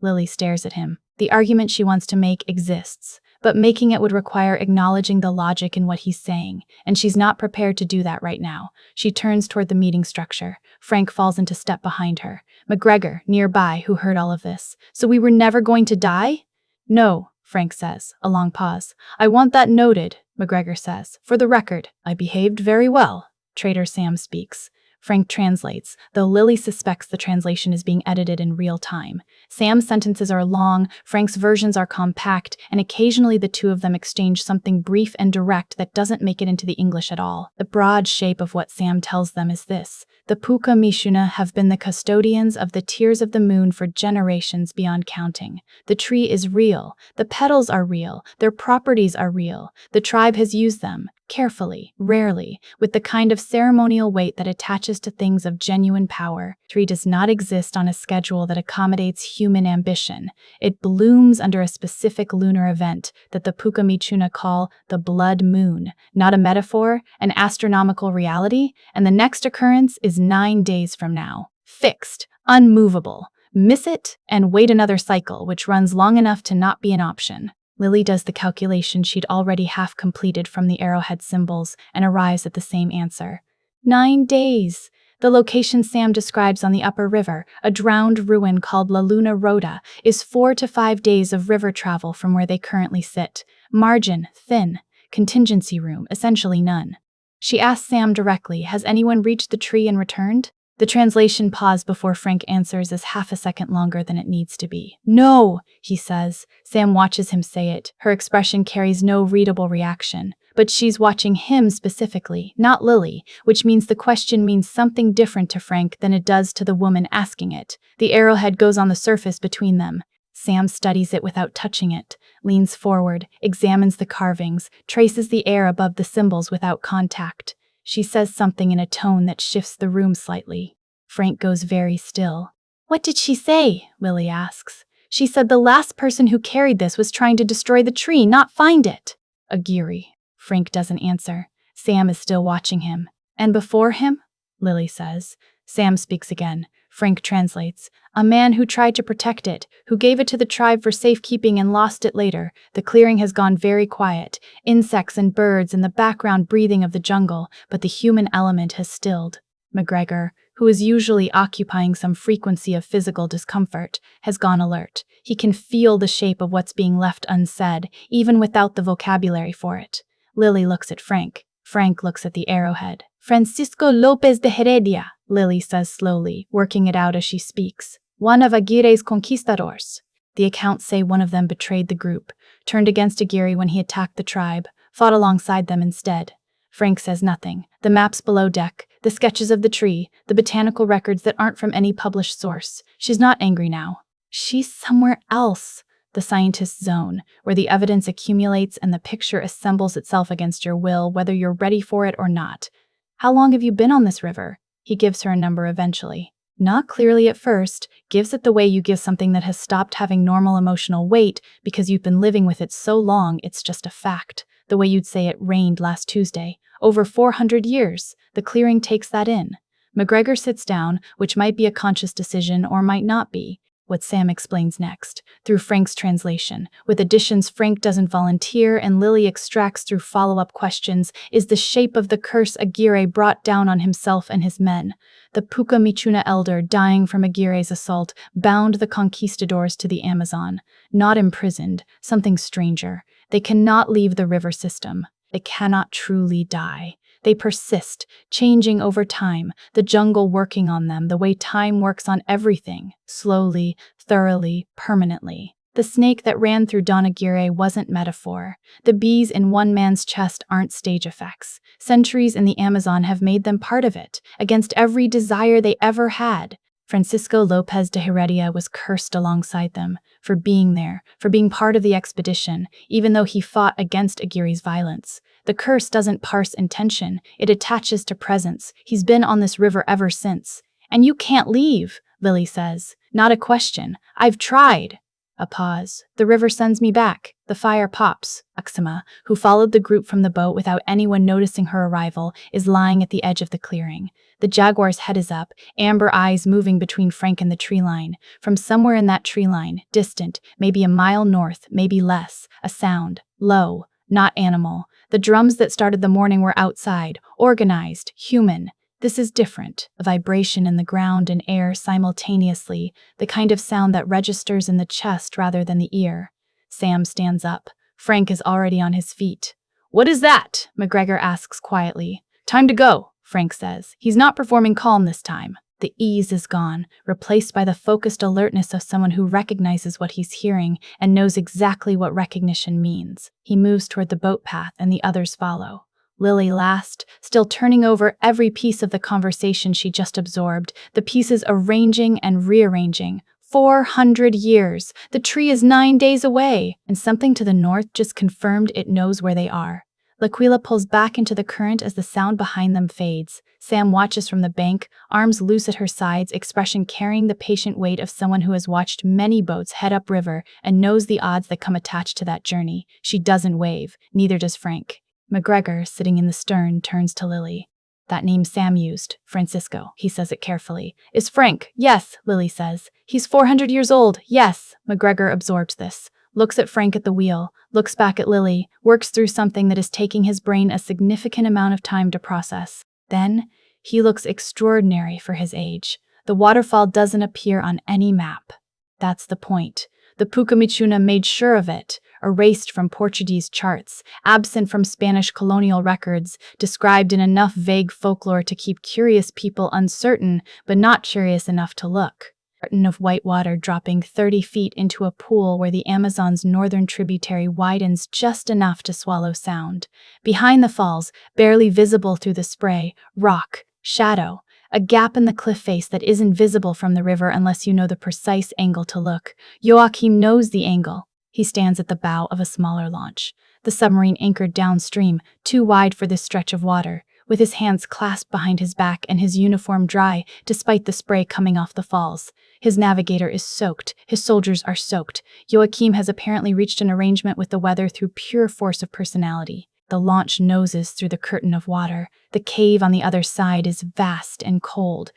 Lily stares at him. The argument she wants to make exists, but making it would require acknowledging the logic in what he's saying, and she's not prepared to do that right now. She turns toward the meeting structure. Frank falls into step behind her. McGregor, nearby, who heard all of this. So we were never going to die? No, Frank says, a long pause. I want that noted, McGregor says. For the record, I behaved very well. Trader Sam speaks. Frank translates, though Lily suspects the translation is being edited in real time. Sam's sentences are long, Frank's versions are compact, and occasionally the two of them exchange something brief and direct that doesn't make it into the English at all. The broad shape of what Sam tells them is this. The Puka Michuna have been the custodians of the tears of the moon for generations beyond counting. The tree is real. The petals are real. Their properties are real. The tribe has used them, carefully, rarely, with the kind of ceremonial weight that attaches to things of genuine power. The tree does not exist on a schedule that accommodates human ambition. It blooms under a specific lunar event that the Puka Michuna call the blood moon, not a metaphor, an astronomical reality, and the next occurrence is 9 days from now. Fixed, unmovable. Miss it and wait another cycle, which runs long enough to not be an option. Lily does the calculation she'd already half completed from the arrowhead symbols and arrives at the same answer. 9 days. The location Sam describes on the upper river, a drowned ruin called La Luna Rota, is 4 to 5 days of river travel from where they currently sit. Margin, thin. Contingency room, essentially none. She asks Sam directly, has anyone reached the tree and returned? The translation pause before Frank answers is half a second longer than it needs to be. No, he says. Sam watches him say it. Her expression carries no readable reaction. But she's watching him specifically, not Lily, which means the question means something different to Frank than it does to the woman asking it. The arrowhead goes on the surface between them. Sam studies it without touching it, leans forward, examines the carvings, traces the air above the symbols without contact. She says something in a tone that shifts the room slightly. Frank goes very still. What did she say? Lily asks. She said the last person who carried this was trying to destroy the tree, not find it. Aguirre. Frank doesn't answer. Sam is still watching him. And before him? Lily says. Sam speaks again. Frank translates. A man who tried to protect it, who gave it to the tribe for safekeeping and lost it later. The clearing has gone very quiet. Insects and birds in the background breathing of the jungle, but the human element has stilled. McGregor, who is usually occupying some frequency of physical discomfort, has gone alert. He can feel the shape of what's being left unsaid, even without the vocabulary for it. Lily looks at Frank. Frank looks at the arrowhead. Francisco Lopez de Heredia, Lily says slowly, working it out as she speaks. One of Aguirre's conquistadors. The accounts say one of them betrayed the group, turned against Aguirre when he attacked the tribe, fought alongside them instead. Frank says nothing. The maps below deck, the sketches of the tree, the botanical records that aren't from any published source. She's not angry now. She's somewhere else. The scientist's zone, where the evidence accumulates and the picture assembles itself against your will, whether you're ready for it or not. How long have you been on this river? He gives her a number eventually. Not clearly at first, gives it the way you give something that has stopped having normal emotional weight because you've been living with it so long it's just a fact. The way you'd say it rained last Tuesday. Over 400 years. The clearing takes that in. McGregor sits down, which might be a conscious decision or might not be. What Sam explains next, through Frank's translation. With additions Frank doesn't volunteer and Lily extracts through follow-up questions, is the shape of the curse Aguirre brought down on himself and his men. The Puka Michuna elder, dying from Aguirre's assault, bound the conquistadors to the Amazon. Not imprisoned, something stranger. They cannot leave the river system. They cannot truly die. They persist, changing over time, the jungle working on them the way time works on everything, slowly, thoroughly, permanently. The snake that ran through Don Aguirre wasn't metaphor. The bees in one man's chest aren't stage effects. Centuries in the Amazon have made them part of it, against every desire they ever had. Francisco Lopez de Heredia was cursed alongside them, for being there, for being part of the expedition, even though he fought against Aguirre's violence. The curse doesn't parse intention, it attaches to presence. He's been on this river ever since. And you can't leave, Lily says. Not a question. I've tried. A pause. The river sends me back. The fire pops. Axima, who followed the group from the boat without anyone noticing her arrival, is lying at the edge of the clearing. The jaguar's head is up, amber eyes moving between Frank and the tree line. From somewhere in that tree line, distant, maybe a mile north, maybe less, a sound. Low, not animal. The drums that started the morning were outside, organized, human. This is different, a vibration in the ground and air simultaneously, the kind of sound that registers in the chest rather than the ear. Sam stands up. Frank is already on his feet. What is that? McGregor asks quietly. Time to go, Frank says. He's not performing calm this time. The ease is gone, replaced by the focused alertness of someone who recognizes what he's hearing and knows exactly what recognition means. He moves toward the boat path and the others follow. Lily last, still turning over every piece of the conversation she just absorbed, the pieces arranging and rearranging. 400 years. The tree is 9 days away, and something to the north just confirmed it knows where they are. L'Aquila pulls back into the current as the sound behind them fades. Sam watches from the bank, arms loose at her sides, expression carrying the patient weight of someone who has watched many boats head upriver and knows the odds that come attached to that journey. She doesn't wave, neither does Frank. McGregor, sitting in the stern, turns to Lily. That name Sam used, Francisco, he says it carefully, is Frank. Yes, Lily says. He's 400 years old. Yes. McGregor absorbs this. Looks at Frank at the wheel, looks back at Lily, works through something that is taking his brain a significant amount of time to process. Then, he looks extraordinary for his age. The waterfall doesn't appear on any map. That's the point. The Puka Michuna made sure of it, erased from Portuguese charts, absent from Spanish colonial records, described in enough vague folklore to keep curious people uncertain, but not curious enough to look. Curtain of white water dropping 30 feet into a pool where the Amazon's northern tributary widens just enough to swallow sound. Behind the falls, barely visible through the spray, rock, shadow, a gap in the cliff face that isn't visible from the river unless you know the precise angle to look. Joachim knows the angle. He stands at the bow of a smaller launch, the submarine anchored downstream, too wide for this stretch of water, with his hands clasped behind his back and his uniform dry, despite the spray coming off the falls. His navigator is soaked, his soldiers are soaked. Joachim has apparently reached an arrangement with the weather through pure force of personality. The launch noses through the curtain of water. The cave on the other side is vast and cold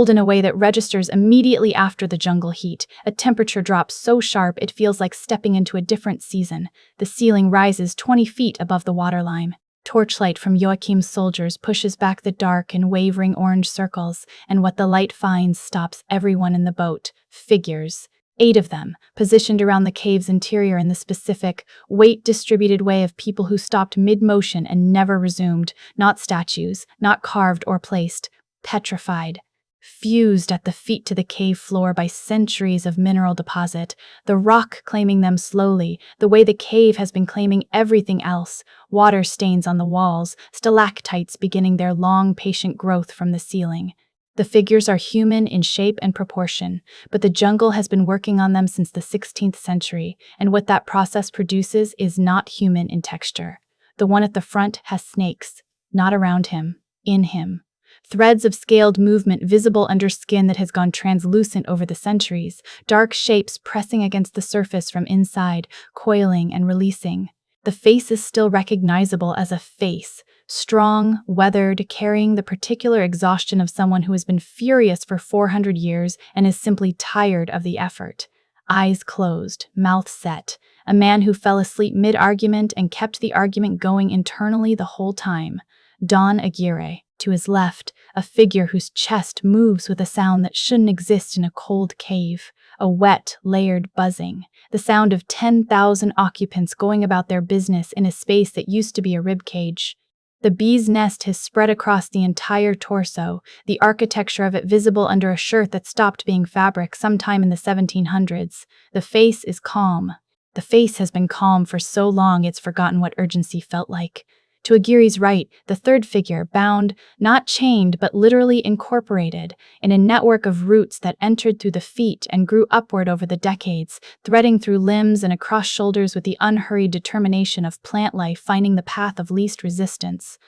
in a way that registers immediately after the jungle heat. A temperature drop so sharp it feels like stepping into a different season. The ceiling rises 20 feet above the waterline. Torchlight from Joachim's soldiers pushes back the dark and wavering orange circles, and what the light finds stops everyone in the boat. Figures. 8 of them, positioned around the cave's interior in the specific, weight-distributed way of people who stopped mid-motion and never resumed, not statues, not carved or placed, petrified, fused at the feet to the cave floor by centuries of mineral deposit, the rock claiming them slowly, the way the cave has been claiming everything else, water stains on the walls, stalactites beginning their long, patient growth from the ceiling. The figures are human in shape and proportion, but the jungle has been working on them since the 16th century, and what that process produces is not human in texture. The one at the front has snakes, not around him, in him. Threads of scaled movement visible under skin that has gone translucent over the centuries, dark shapes pressing against the surface from inside, coiling and releasing. The face is still recognizable as a face, strong, weathered, carrying the particular exhaustion of someone who has been furious for 400 years and is simply tired of the effort. Eyes closed, mouth set. A man who fell asleep mid-argument and kept the argument going internally the whole time. Don Aguirre. To his left, a figure whose chest moves with a sound that shouldn't exist in a cold cave. A wet, layered buzzing. The sound of 10,000 occupants going about their business in a space that used to be a ribcage. The bee's nest has spread across the entire torso, the architecture of it visible under a shirt that stopped being fabric sometime in the 1700s. The face is calm. The face has been calm for so long it's forgotten what urgency felt like. To Aguirre's right, the third figure, bound, not chained but literally incorporated, in a network of roots that entered through the feet and grew upward over the decades, threading through limbs and across shoulders with the unhurried determination of plant life finding the path of least resistance.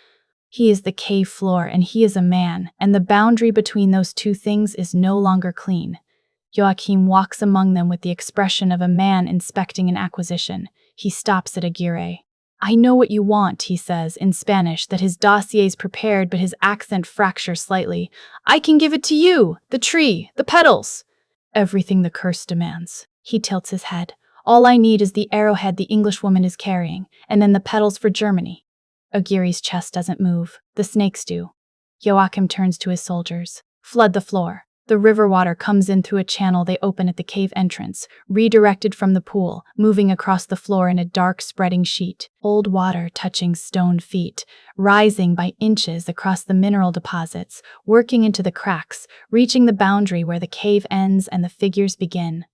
He is the cave floor and he is a man, and the boundary between those two things is no longer clean. Joachim walks among them with the expression of a man inspecting an acquisition. He stops at Aguirre. "I know what you want," he says, in Spanish, that his dossier's prepared but his accent fractures slightly. "I can give it to you! The tree! The petals!" "Everything the curse demands." He tilts his head. "All I need is the arrowhead the Englishwoman is carrying, and then the petals for Germany." Aguirre's chest doesn't move. The snakes do. Joachim turns to his soldiers. "Flood the floor." The river water comes in through a channel they open at the cave entrance, redirected from the pool, moving across the floor in a dark, spreading sheet. Old water touching stone feet, rising by inches across the mineral deposits, working into the cracks, reaching the boundary where the cave ends and the figures begin.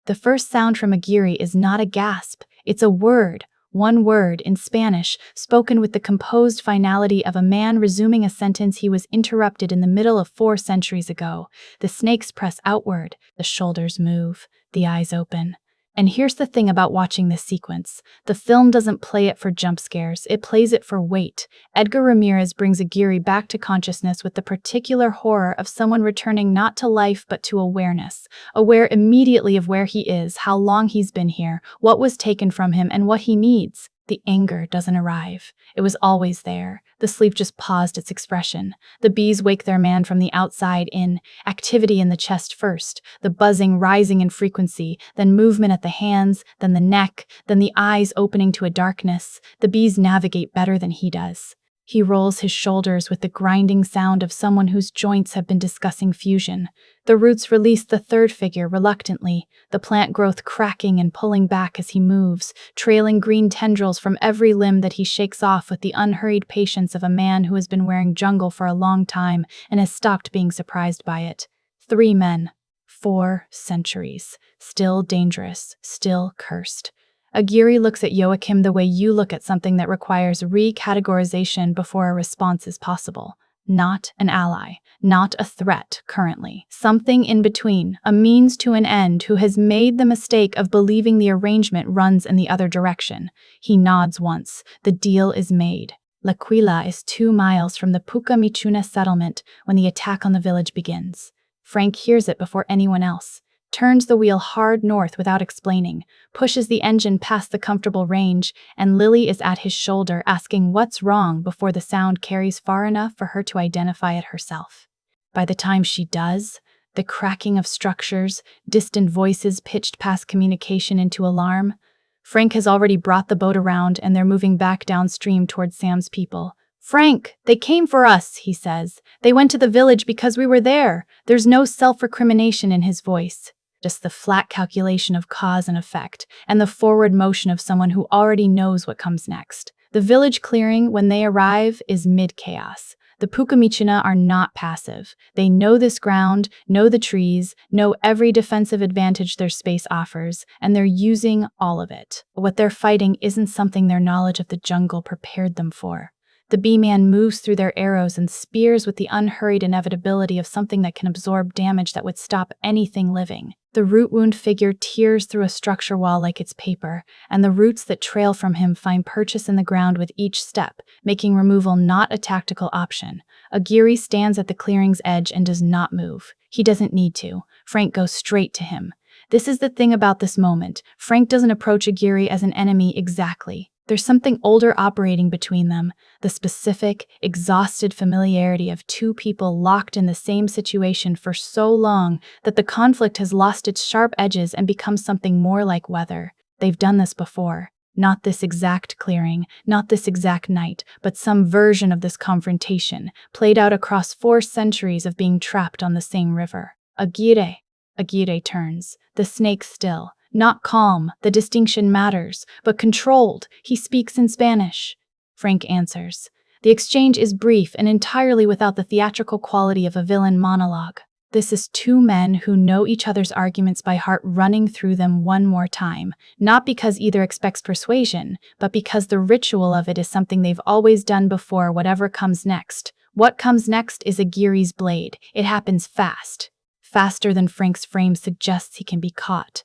The first sound from Aguirre is not a gasp, it's a word. One word, in Spanish, spoken with the composed finality of a man resuming a sentence he was interrupted in the middle of 4 centuries ago. The snakes press outward, the shoulders move, the eyes open. And here's the thing about watching this sequence. The film doesn't play it for jump scares, it plays it for weight. Edgar Ramírez brings Aguirre back to consciousness with the particular horror of someone returning not to life but to awareness. Aware immediately of where he is, how long he's been here, what was taken from him, and what he needs. The anger doesn't arrive. It was always there. The sleep just paused its expression. The bees wake their man from the outside in, activity in the chest first, the buzzing rising in frequency, then movement at the hands, then the neck, then the eyes opening to a darkness. The bees navigate better than he does. He rolls his shoulders with the grinding sound of someone whose joints have been discussing fusion. The roots release the third figure reluctantly, the plant growth cracking and pulling back as he moves, trailing green tendrils from every limb that he shakes off with the unhurried patience of a man who has been wearing jungle for a long time and has stopped being surprised by it. 3 men. 4 centuries. Still dangerous. Still cursed. Aguirre looks at Joachim the way you look at something that requires recategorization before a response is possible. Not an ally, not a threat currently. Something in between, a means to an end who has made the mistake of believing the arrangement runs in the other direction. He nods once. The deal is made. L'Aquila is 2 miles from the Pucamichuna settlement when the attack on the village begins. Frank hears it before anyone else. turns the wheel hard north without explaining, pushes the engine past the comfortable range, and Lily is at his shoulder asking what's wrong before the sound carries far enough for her to identify it herself. By the time she does, the cracking of structures, distant voices pitched past communication into alarm. Frank has already brought the boat around and they're moving back downstream towards Sam's people. "Frank, they came for us," he says. "They went to the village because we were there." There's no self-recrimination in his voice, just the flat calculation of cause and effect, and the forward motion of someone who already knows what comes next. The village clearing, when they arrive, is mid-chaos. The Pucamichuna are not passive. They know this ground, know the trees, know every defensive advantage their space offers, and they're using all of it. What they're fighting isn't something their knowledge of the jungle prepared them for. The bee-man moves through their arrows and spears with the unhurried inevitability of something that can absorb damage that would stop anything living. The root-wound figure tears through a structure wall like it's paper, and the roots that trail from him find purchase in the ground with each step, making removal not a tactical option. Aguirre stands at the clearing's edge and does not move. He doesn't need to. Frank goes straight to him. This is the thing about this moment. Frank doesn't approach Aguirre as an enemy exactly. There's something older operating between them, the specific, exhausted familiarity of two people locked in the same situation for so long that the conflict has lost its sharp edges and become something more like weather. They've done this before. Not this exact clearing, not this exact night, but some version of this confrontation, played out across 4 centuries of being trapped on the same river. Aguirre turns, the snake still. Not calm, the distinction matters, but controlled. He speaks in Spanish. Frank answers. The exchange is brief and entirely without the theatrical quality of a villain monologue. This is 2 men who know each other's arguments by heart running through them one more time, not because either expects persuasion, but because the ritual of it is something they've always done before whatever comes next. What comes next is Aguirre's blade. It happens fast. Faster than Frank's frame suggests he can be caught.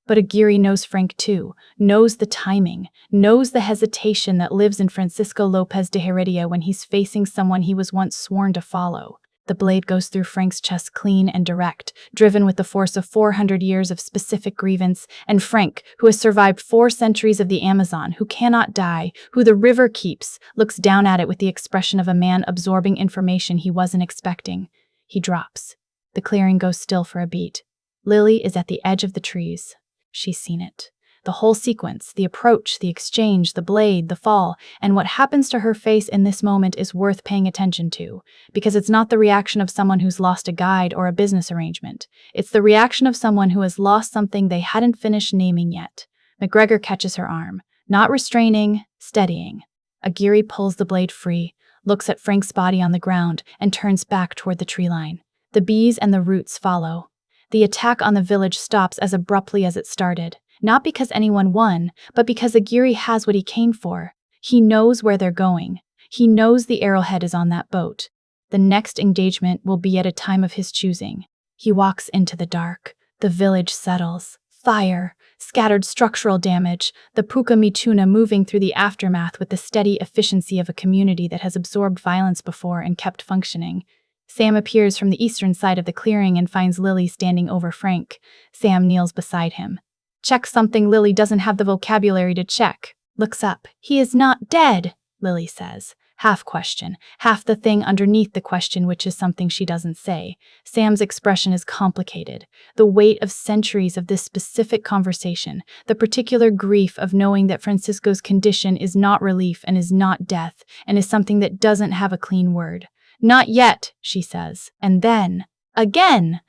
But Aguirre knows Frank too, knows the timing, knows the hesitation that lives in Francisco Lopez de Heredia when he's facing someone he was once sworn to follow. The blade goes through Frank's chest clean and direct, driven with the force of 400 years of specific grievance, and Frank, who has survived 4 centuries of the Amazon, who cannot die, who the river keeps, looks down at it with the expression of a man absorbing information he wasn't expecting. He drops. The clearing goes still for a beat. Lily is at the edge of the trees. She's seen it. The whole sequence, the approach, the exchange, the blade, the fall, and what happens to her face in this moment is worth paying attention to, because it's not the reaction of someone who's lost a guide or a business arrangement. It's the reaction of someone who has lost something they hadn't finished naming yet. McGregor catches her arm, not restraining, steadying. Aguirre pulls the blade free, looks at Frank's body on the ground, and turns back toward the tree line. The bees and the roots follow. The attack on the village stops as abruptly as it started, not because anyone won, but because Aguirre has what he came for. He knows where they're going. He knows the arrowhead is on that boat. The next engagement will be at a time of his choosing. He walks into the dark. The village settles. Fire, scattered structural damage, the Pucamichuna moving through the aftermath with the steady efficiency of a community that has absorbed violence before and kept functioning. Sam appears from the eastern side of the clearing and finds Lily standing over Frank. Sam kneels beside him. Check something Lily doesn't have the vocabulary to check. Looks up. He is not dead, Lily says. Half question, half the thing underneath the question, which is something she doesn't say. Sam's expression is complicated. The weight of centuries of this specific conversation, the particular grief of knowing that Francisco's condition is not relief and is not death, and is something that doesn't have a clean word. Not yet, she says. And then, again,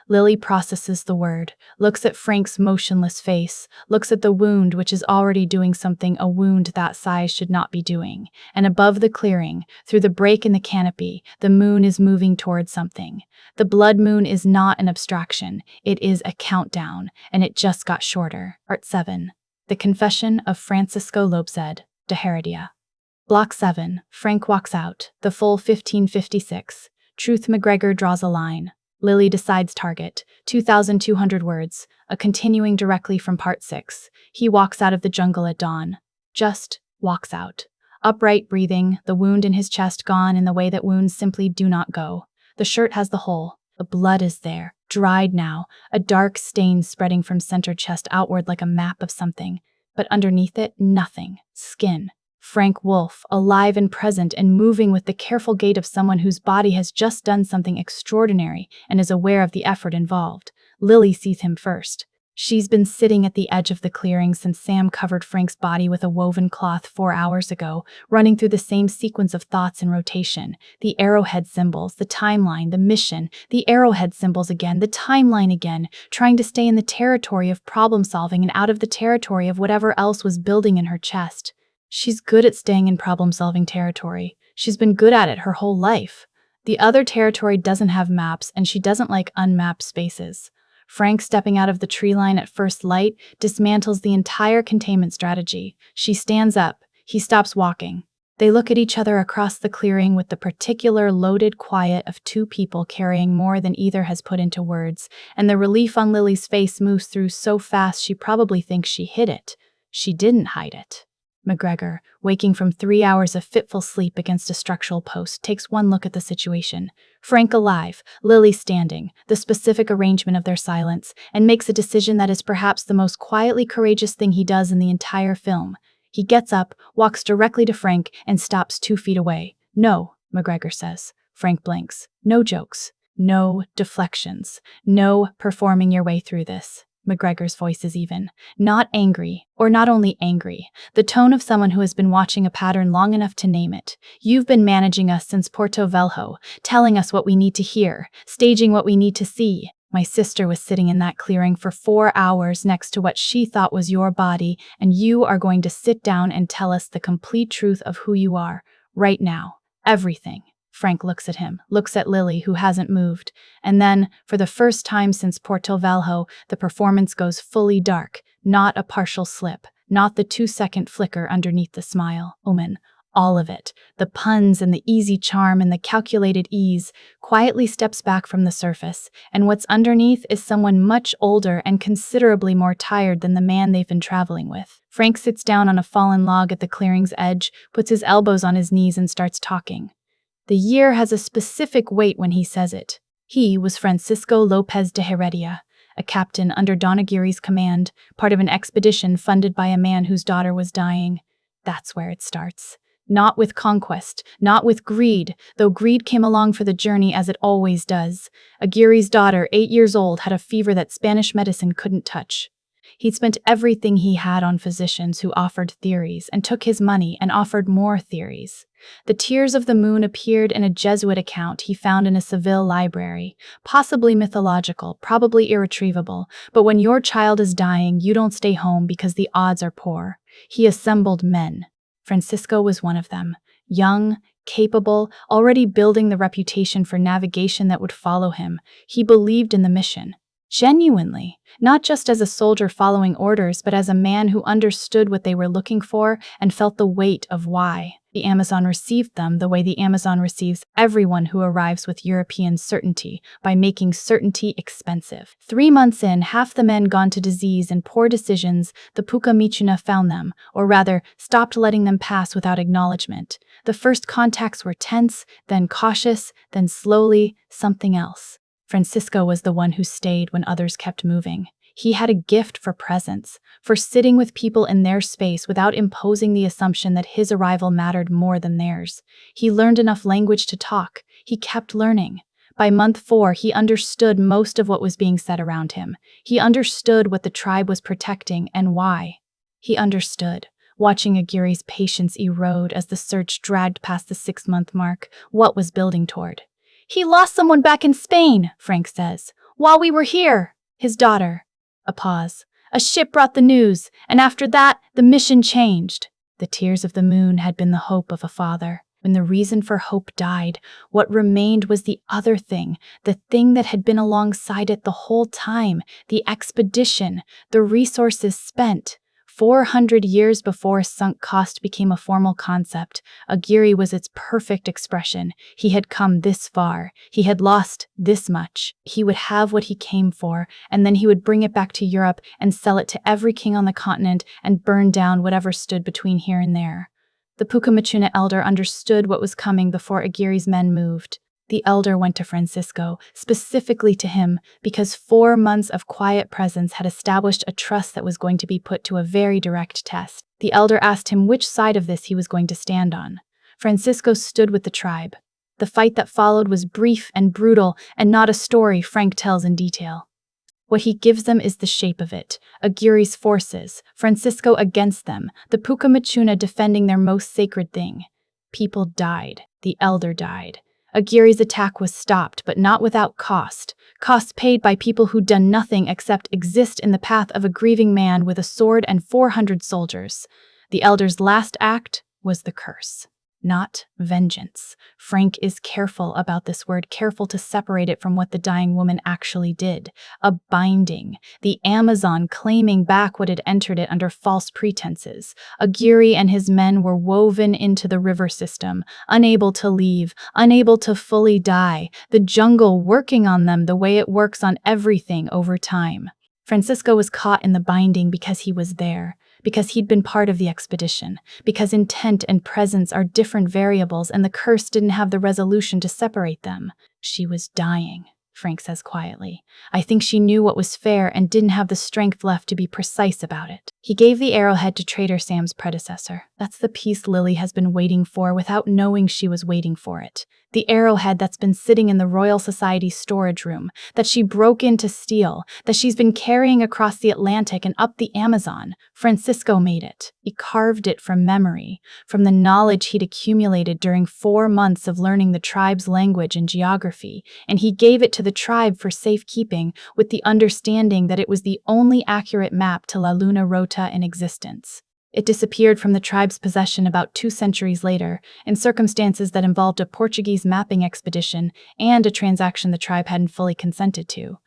Lily processes the word, looks at Frank's motionless face, looks at the wound which is already doing something a wound that size should not be doing. And above the clearing, through the break in the canopy, the moon is moving towards something. The blood moon is not an abstraction, it is a countdown, and it just got shorter. Art 7. The Confession of Francisco Lopez de Heredia. Block 7. Frank walks out. The full 1556. Truth McGregor draws a line. Lily decides target. 2,200 words. A continuing directly from part 6. He walks out of the jungle at dawn. Just walks out. Upright breathing, the wound in his chest gone in the way that wounds simply do not go. The shirt has the hole. The blood is there, dried now, a dark stain spreading from center chest outward like a map of something. But underneath it, nothing. Skin. Frank Wolf, alive and present and moving with the careful gait of someone whose body has just done something extraordinary and is aware of the effort involved. Lily sees him first. She's been sitting at the edge of the clearing since Sam covered Frank's body with a woven cloth 4 hours ago, running through the same sequence of thoughts in rotation. The arrowhead symbols, the timeline, the mission, the arrowhead symbols again, the timeline again, trying to stay in the territory of problem solving and out of the territory of whatever else was building in her chest. She's good at staying in problem-solving territory. She's been good at it her whole life. The other territory doesn't have maps, and she doesn't like unmapped spaces. Frank, stepping out of the tree line at first light, dismantles the entire containment strategy. She stands up. He stops walking. They look at each other across the clearing with the particular loaded quiet of two people carrying more than either has put into words, and the relief on Lily's face moves through so fast she probably thinks she hid it. She didn't hide it. McGregor, waking from 3 hours of fitful sleep against a structural post, takes one look at the situation. Frank alive, Lily standing, the specific arrangement of their silence, and makes a decision that is perhaps the most quietly courageous thing he does in the entire film. He gets up, walks directly to Frank, and stops 2 feet away. "No," McGregor says. Frank blinks. "No jokes. No deflections. No performing your way through this." McGregor's voice is even. Not angry, or not only angry, the tone of someone who has been watching a pattern long enough to name it. "You've been managing us since Porto Velho, telling us what we need to hear, staging what we need to see. My sister was sitting in that clearing for 4 hours next to what she thought was your body, and you are going to sit down and tell us the complete truth of who you are, right now. Everything." Frank looks at him, looks at Lily, who hasn't moved, and then, for the first time since Porto Velho, the performance goes fully dark, not a partial slip, not the 2-second flicker underneath the smile. Omen, all of it, the puns and the easy charm and the calculated ease, quietly steps back from the surface, and what's underneath is someone much older and considerably more tired than the man they've been traveling with. Frank sits down on a fallen log at the clearing's edge, puts his elbows on his knees and starts talking. The year has a specific weight when he says it. He was Francisco López de Heredia, a captain under Don Aguirre's command, part of an expedition funded by a man whose daughter was dying. That's where it starts. Not with conquest, not with greed, though greed came along for the journey as it always does. Aguirre's daughter, 8 years old, had a fever that Spanish medicine couldn't touch. He'd spent everything he had on physicians who offered theories and took his money and offered more theories. The Tears of the Moon appeared in a Jesuit account he found in a Seville library, possibly mythological, probably irretrievable, but when your child is dying, you don't stay home because the odds are poor. He assembled men. Francisco was one of them, young, capable, already building the reputation for navigation that would follow him. He believed in the mission. Genuinely, not just as a soldier following orders, but as a man who understood what they were looking for and felt the weight of why. The Amazon received them the way the Amazon receives everyone who arrives with European certainty, by making certainty expensive. 3 months in, half the men gone to disease and poor decisions, the Puka Michuna found them, or rather, stopped letting them pass without acknowledgement. The first contacts were tense, then cautious, then slowly, something else. Francisco was the one who stayed when others kept moving. He had a gift for presence, for sitting with people in their space without imposing the assumption that his arrival mattered more than theirs. He learned enough language to talk. He kept learning. By month 4, he understood most of what was being said around him. He understood what the tribe was protecting and why. He understood, watching Aguirre's patience erode as the search dragged past the 6-month mark, what was building toward. "He lost someone back in Spain," Frank says, "while we were here. His daughter." A pause. "A ship brought the news, and after that, the mission changed." The Tears of the Moon had been the hope of a father. When the reason for hope died, what remained was the other thing, the thing that had been alongside it the whole time, the expedition, the resources spent. 400 years before sunk cost became a formal concept, Aguirre was its perfect expression. He had come this far. He had lost this much. He would have what he came for, and then he would bring it back to Europe and sell it to every king on the continent and burn down whatever stood between here and there. The Puka Michuna elder understood what was coming before Aguirre's men moved. The elder went to Francisco, specifically to him, because 4 months of quiet presence had established a trust that was going to be put to a very direct test. The elder asked him which side of this he was going to stand on. Francisco stood with the tribe. The fight that followed was brief and brutal, and not a story Frank tells in detail. What he gives them is the shape of it. Aguirre's forces, Francisco against them, the Pucamachuna defending their most sacred thing. People died. The elder died. Aguirre's attack was stopped, but not without cost. Costs paid by people who'd done nothing except exist in the path of a grieving man with a sword and 400 soldiers. The elder's last act was the curse, not vengeance. Frank is careful about this word, careful to separate it from what the dying woman actually did. A binding, the Amazon claiming back what had entered it under false pretenses. Aguirre and his men were woven into the river system, unable to leave, unable to fully die, the jungle working on them the way it works on everything over time. Francisco was caught in the binding because he was there, because he'd been part of the expedition, because intent and presence are different variables and the curse didn't have the resolution to separate them. She was dying, Frank says quietly. I think she knew what was fair and didn't have the strength left to be precise about it. He gave the arrowhead to Trader Sam's predecessor. That's the piece Lily has been waiting for without knowing she was waiting for it. The arrowhead that's been sitting in the Royal Society's storage room, that she broke in to steal, that she's been carrying across the Atlantic and up the Amazon. Francisco made it. He carved it from memory, from the knowledge he'd accumulated during 4 months of learning the tribe's language and geography, and he gave it to the tribe for safekeeping with the understanding that it was the only accurate map to La Luna Rota in existence. It disappeared from the tribe's possession about 2 centuries later, in circumstances that involved a Portuguese mapping expedition and a transaction the tribe hadn't fully consented to.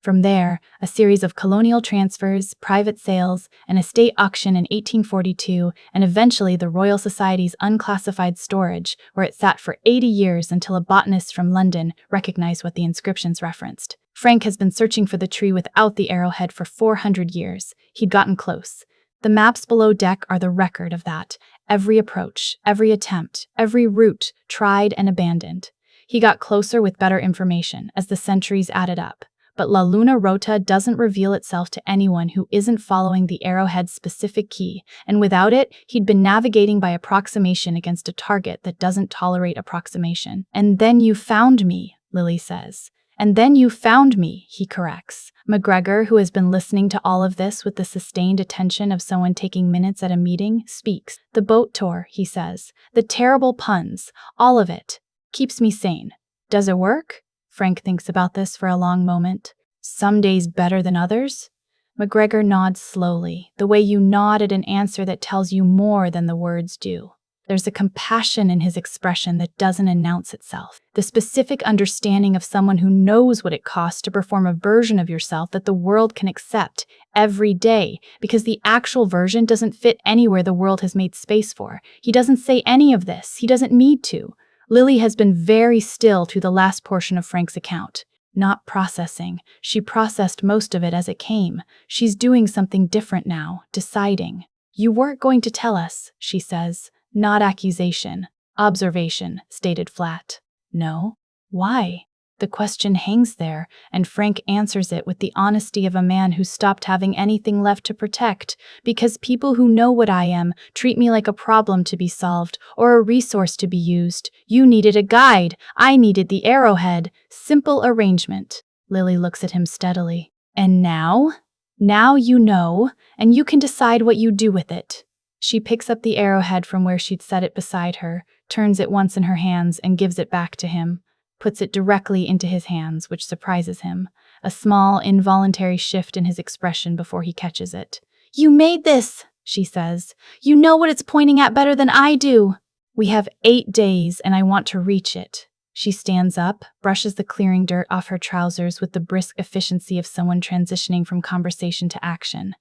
From there, a series of colonial transfers, private sales, an estate auction in 1842, and eventually the Royal Society's unclassified storage, where it sat for 80 years until a botanist from London recognized what the inscriptions referenced. Frank has been searching for the tree without the arrowhead for 400 years. He'd gotten close. The maps below deck are the record of that. Every approach, every attempt, every route, tried and abandoned. He got closer with better information as the centuries added up. But La Luna Rota doesn't reveal itself to anyone who isn't following the arrowhead's specific key, and without it, he'd been navigating by approximation against a target that doesn't tolerate approximation. And then you found me, Lily says. And then you found me, he corrects. McGregor, who has been listening to all of this with the sustained attention of someone taking minutes at a meeting, speaks. The boat tour, he says. The terrible puns. All of it. Keeps me sane. Does it work? Frank thinks about this for a long moment. Some days better than others? McGregor nods slowly, the way you nod at an answer that tells you more than the words do. There's a compassion in his expression that doesn't announce itself. The specific understanding of someone who knows what it costs to perform a version of yourself that the world can accept every day, because the actual version doesn't fit anywhere the world has made space for. He doesn't say any of this. He doesn't need to. Lily has been very still through the last portion of Frank's account. Not processing. She processed most of it as it came. She's doing something different now, deciding. You weren't going to tell us, she says. Not accusation. Observation, stated flat. No? Why? The question hangs there, and Frank answers it with the honesty of a man who stopped having anything left to protect, because people who know what I am treat me like a problem to be solved or a resource to be used. You needed a guide. I needed the arrowhead. Simple arrangement. Lily looks at him steadily. And now? Now you know, and you can decide what you do with it. She picks up the arrowhead from where she'd set it beside her, turns it once in her hands and gives it back to him. Puts it directly into his hands, which surprises him. A small, involuntary shift in his expression before he catches it. You made this, she says. You know what it's pointing at better than I do. We have 8 days, and I want to reach it. She stands up, brushes the clearing dirt off her trousers with the brisk efficiency of someone transitioning from conversation to action.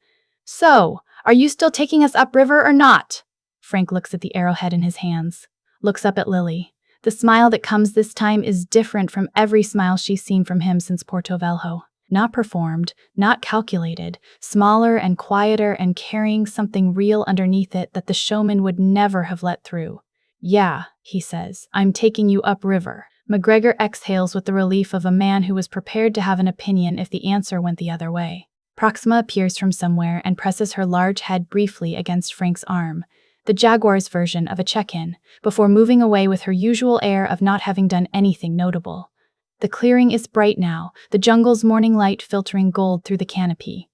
So, are you still taking us upriver or not? Frank looks at the arrowhead in his hands, looks up at Lily. The smile that comes this time is different from every smile she's seen from him since Porto Velho. Not performed, not calculated, smaller and quieter and carrying something real underneath it that the showman would never have let through. Yeah, he says, I'm taking you upriver. McGregor exhales with the relief of a man who was prepared to have an opinion if the answer went the other way. Proxima appears from somewhere and presses her large head briefly against Frank's arm, the Jaguar's version of a check-in, before moving away with her usual air of not having done anything notable. The clearing is bright now, the jungle's morning light filtering gold through the canopy.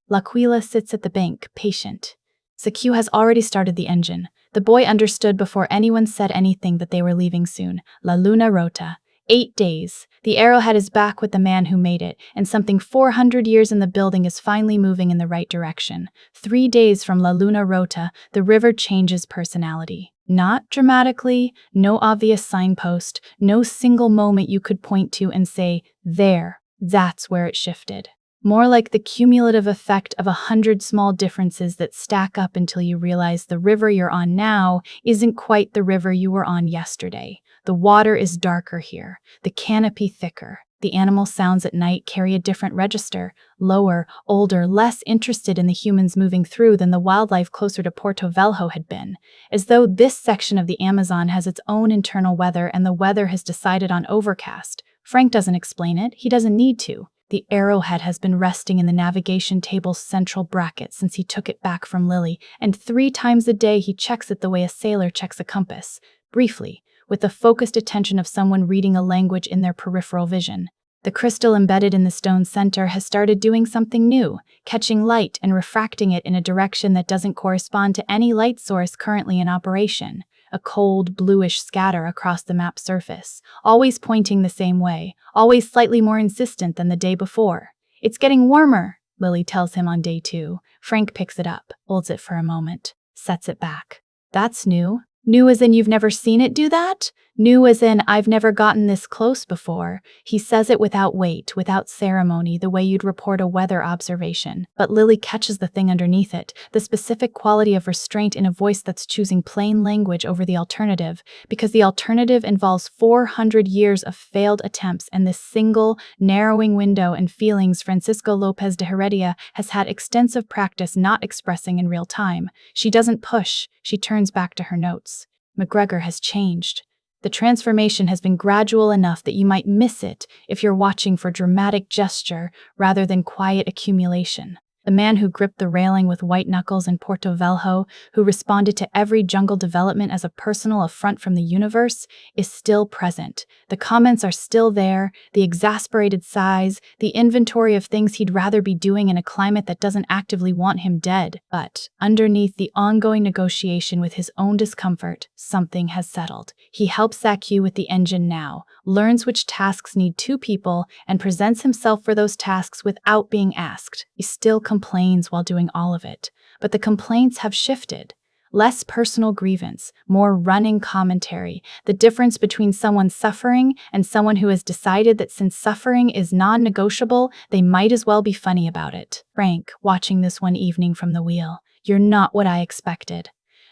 L'Aquila sits at the bank, patient. Sakyu has already started the engine. The boy understood before anyone said anything that they were leaving soon. La Luna Rota. 8 days. The arrowhead is back with the man who made it, and something 400 years in the building is finally moving in the right direction. 3 days from La Luna Rota, the river changes personality. Not dramatically, no obvious signpost, no single moment you could point to and say, there, that's where it shifted. More like the cumulative effect of 100 small differences that stack up until you realize the river you're on now isn't quite the river you were on yesterday. The water is darker here, the canopy thicker. The animal sounds at night carry a different register, lower, older, less interested in the humans moving through than the wildlife closer to Porto Velho had been, as though this section of the Amazon has its own internal weather and the weather has decided on overcast. Frank doesn't explain it, he doesn't need to. The arrowhead has been resting in the navigation table's central bracket since he took it back from Lily, and 3 times a day he checks it the way a sailor checks a compass, briefly, with the focused attention of someone reading a language in their peripheral vision. The crystal embedded in the stone center has started doing something new, catching light and refracting it in a direction that doesn't correspond to any light source currently in operation. A cold, bluish scatter across the map's surface, always pointing the same way, always slightly more insistent than the day before. It's getting warmer, Lily tells him on day 2. Frank picks it up, holds it for a moment, sets it back. That's new. New as in you've never seen it do that? New as in I've never gotten this close before. He says it without weight, without ceremony, the way you'd report a weather observation. But Lily catches the thing underneath it, the specific quality of restraint in a voice that's choosing plain language over the alternative, because the alternative involves 400 years of failed attempts and this single, narrowing window and feelings Francisco Lopez de Heredia has had extensive practice not expressing in real time. She doesn't push, she turns back to her notes. McGregor has changed. The transformation has been gradual enough that you might miss it if you're watching for dramatic gesture rather than quiet accumulation. The man who gripped the railing with white knuckles in Porto Velho, who responded to every jungle development as a personal affront from the universe, is still present. The comments are still there, the exasperated sighs, the inventory of things he'd rather be doing in a climate that doesn't actively want him dead. But, underneath the ongoing negotiation with his own discomfort, something has settled. He helps Sakyu with the engine now, learns which tasks need 2 people, and presents himself for those tasks without being asked. He still complains while doing all of it, but the complaints have shifted. Less personal grievance, more running commentary, the difference between someone suffering and someone who has decided that since suffering is non-negotiable, they might as well be funny about it. Frank, watching this one evening from the wheel, you're not what I expected.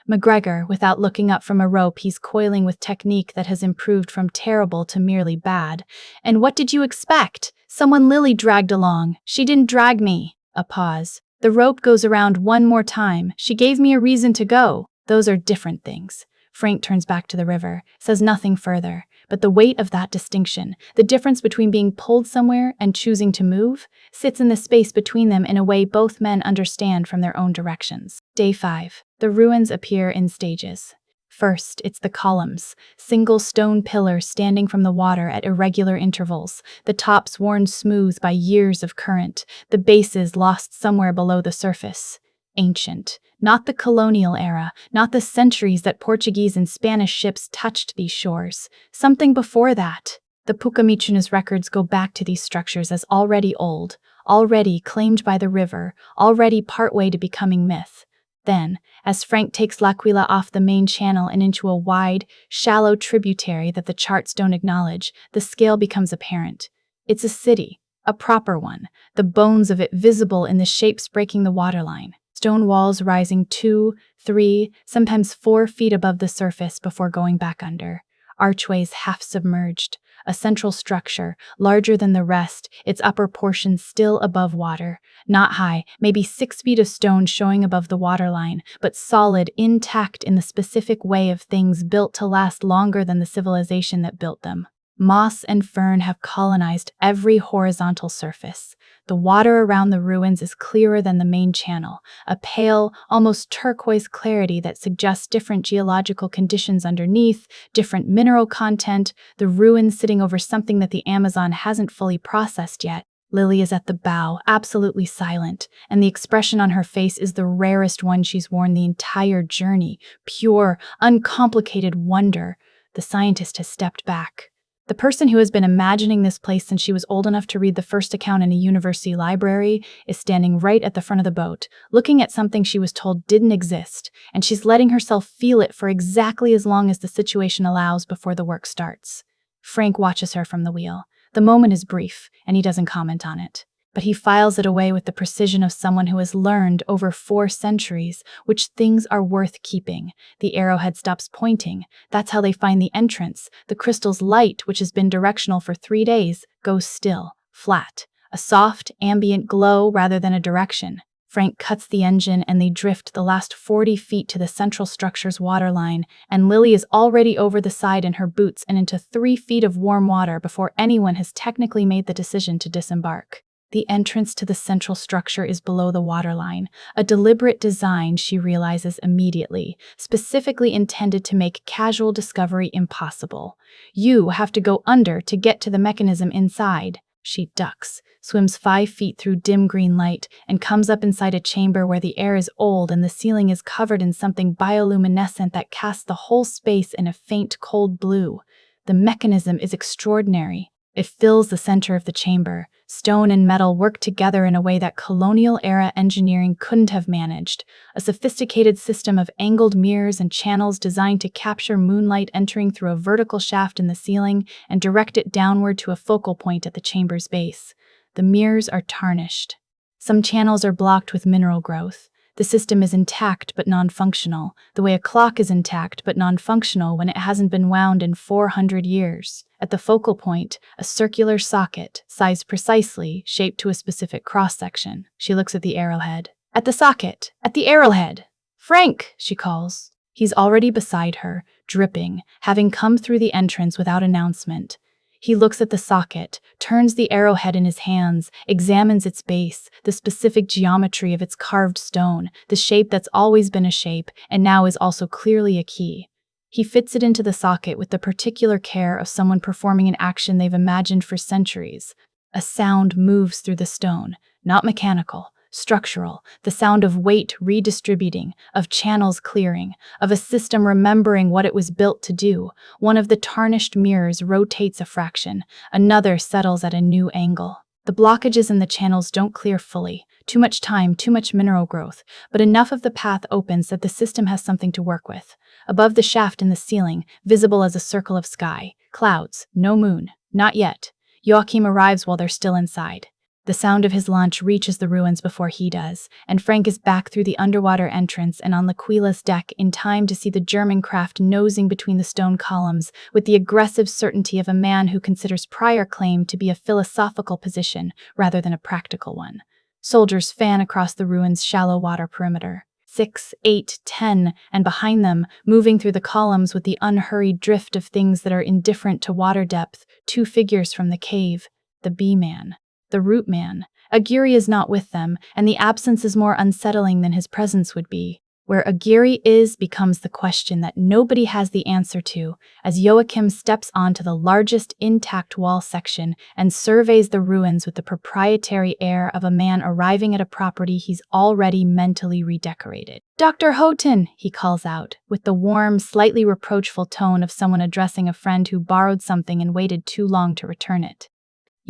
McGregor, without looking up from a rope he's coiling with technique that has improved from terrible to merely bad. And what did you expect? Someone Lily dragged along. She didn't drag me. A pause. The rope goes around one more time. She gave me a reason to go. Those are different things. Frank turns back to the river, says nothing further, but the weight of that distinction, the difference between being pulled somewhere and choosing to move, sits in the space between them in a way both men understand from their own directions. Day 5. The ruins appear in stages. First, it's the columns, single stone pillars standing from the water at irregular intervals, the tops worn smooth by years of current, the bases lost somewhere below the surface. Ancient, not the colonial era, not the centuries that Portuguese and Spanish ships touched these shores. Something before that. The Pucamichunas records go back to these structures as already old, already claimed by the river, already partway to becoming myth. Then, as Frank takes L'Aquila off the main channel and into a wide, shallow tributary that the charts don't acknowledge, the scale becomes apparent. It's a city, a proper one, the bones of it visible in the shapes breaking the waterline. Stone walls rising 2, 3, sometimes 4 feet above the surface before going back under. Archways half submerged. A central structure, larger than the rest, its upper portion still above water. Not high, maybe 6 feet of stone showing above the waterline, but solid, intact in the specific way of things built to last longer than the civilization that built them. Moss and fern have colonized every horizontal surface. The water around the ruins is clearer than the main channel, a pale, almost turquoise clarity that suggests different geological conditions underneath, different mineral content, the ruins sitting over something that the Amazon hasn't fully processed yet. Lily is at the bow, absolutely silent, and the expression on her face is the rarest one she's worn the entire journey, pure, uncomplicated wonder. The scientist has stepped back. The person who has been imagining this place since she was old enough to read the first account in a university library is standing right at the front of the boat, looking at something she was told didn't exist, and she's letting herself feel it for exactly as long as the situation allows before the work starts. Frank watches her from the wheel. The moment is brief, and he doesn't comment on it. But he files it away with the precision of someone who has learned over 4 centuries which things are worth keeping. The arrowhead stops pointing. That's how they find the entrance. The crystal's light, which has been directional for 3 days, goes still, flat. A soft, ambient glow rather than a direction. Frank cuts the engine and they drift the last 40 feet to the central structure's waterline, and Lily is already over the side in her boots and into 3 feet of warm water before anyone has technically made the decision to disembark. The entrance to the central structure is below the waterline, a deliberate design she realizes immediately, specifically intended to make casual discovery impossible. You have to go under to get to the mechanism inside. She ducks, swims 5 feet through dim green light, and comes up inside a chamber where the air is old and the ceiling is covered in something bioluminescent that casts the whole space in a faint, cold blue. The mechanism is extraordinary. It fills the center of the chamber. Stone and metal work together in a way that colonial-era engineering couldn't have managed. A sophisticated system of angled mirrors and channels designed to capture moonlight entering through a vertical shaft in the ceiling and direct it downward to a focal point at the chamber's base. The mirrors are tarnished. Some channels are blocked with mineral growth. The system is intact but non-functional, the way a clock is intact but non-functional when it hasn't been wound in 400 years. At the focal point, a circular socket, sized precisely, shaped to a specific cross-section. She looks at the arrowhead. At the socket! At the arrowhead! Frank! She calls. He's already beside her, dripping, having come through the entrance without announcement. He looks at the socket, turns the arrowhead in his hands, examines its base, the specific geometry of its carved stone, the shape that's always been a shape and now is also clearly a key. He fits it into the socket with the particular care of someone performing an action they've imagined for centuries. A sound moves through the stone, not mechanical, structural, the sound of weight redistributing, of channels clearing, of a system remembering what it was built to do. One of the tarnished mirrors rotates a fraction, another settles at a new angle. The blockages in the channels don't clear fully. Too much time, too much mineral growth, but enough of the path opens that the system has something to work with. Above the shaft in the ceiling, visible as a circle of sky, clouds, no moon, not yet. Joachim arrives while they're still inside. The sound of his launch reaches the ruins before he does, and Frank is back through the underwater entrance and on L'Aquila's deck in time to see the German craft nosing between the stone columns with the aggressive certainty of a man who considers prior claim to be a philosophical position rather than a practical one. Soldiers fan across the ruins' shallow water perimeter. 6, 8, 10, and behind them, moving through the columns with the unhurried drift of things that are indifferent to water depth, 2 figures from the cave, the bee-man. The root man. Aguirre is not with them, and the absence is more unsettling than his presence would be. Where Aguirre is becomes the question that nobody has the answer to, as Joachim steps onto the largest intact wall section and surveys the ruins with the proprietary air of a man arriving at a property he's already mentally redecorated. "Dr. Houghton," he calls out, with the warm, slightly reproachful tone of someone addressing a friend who borrowed something and waited too long to return it.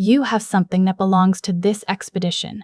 "You have something that belongs to this expedition."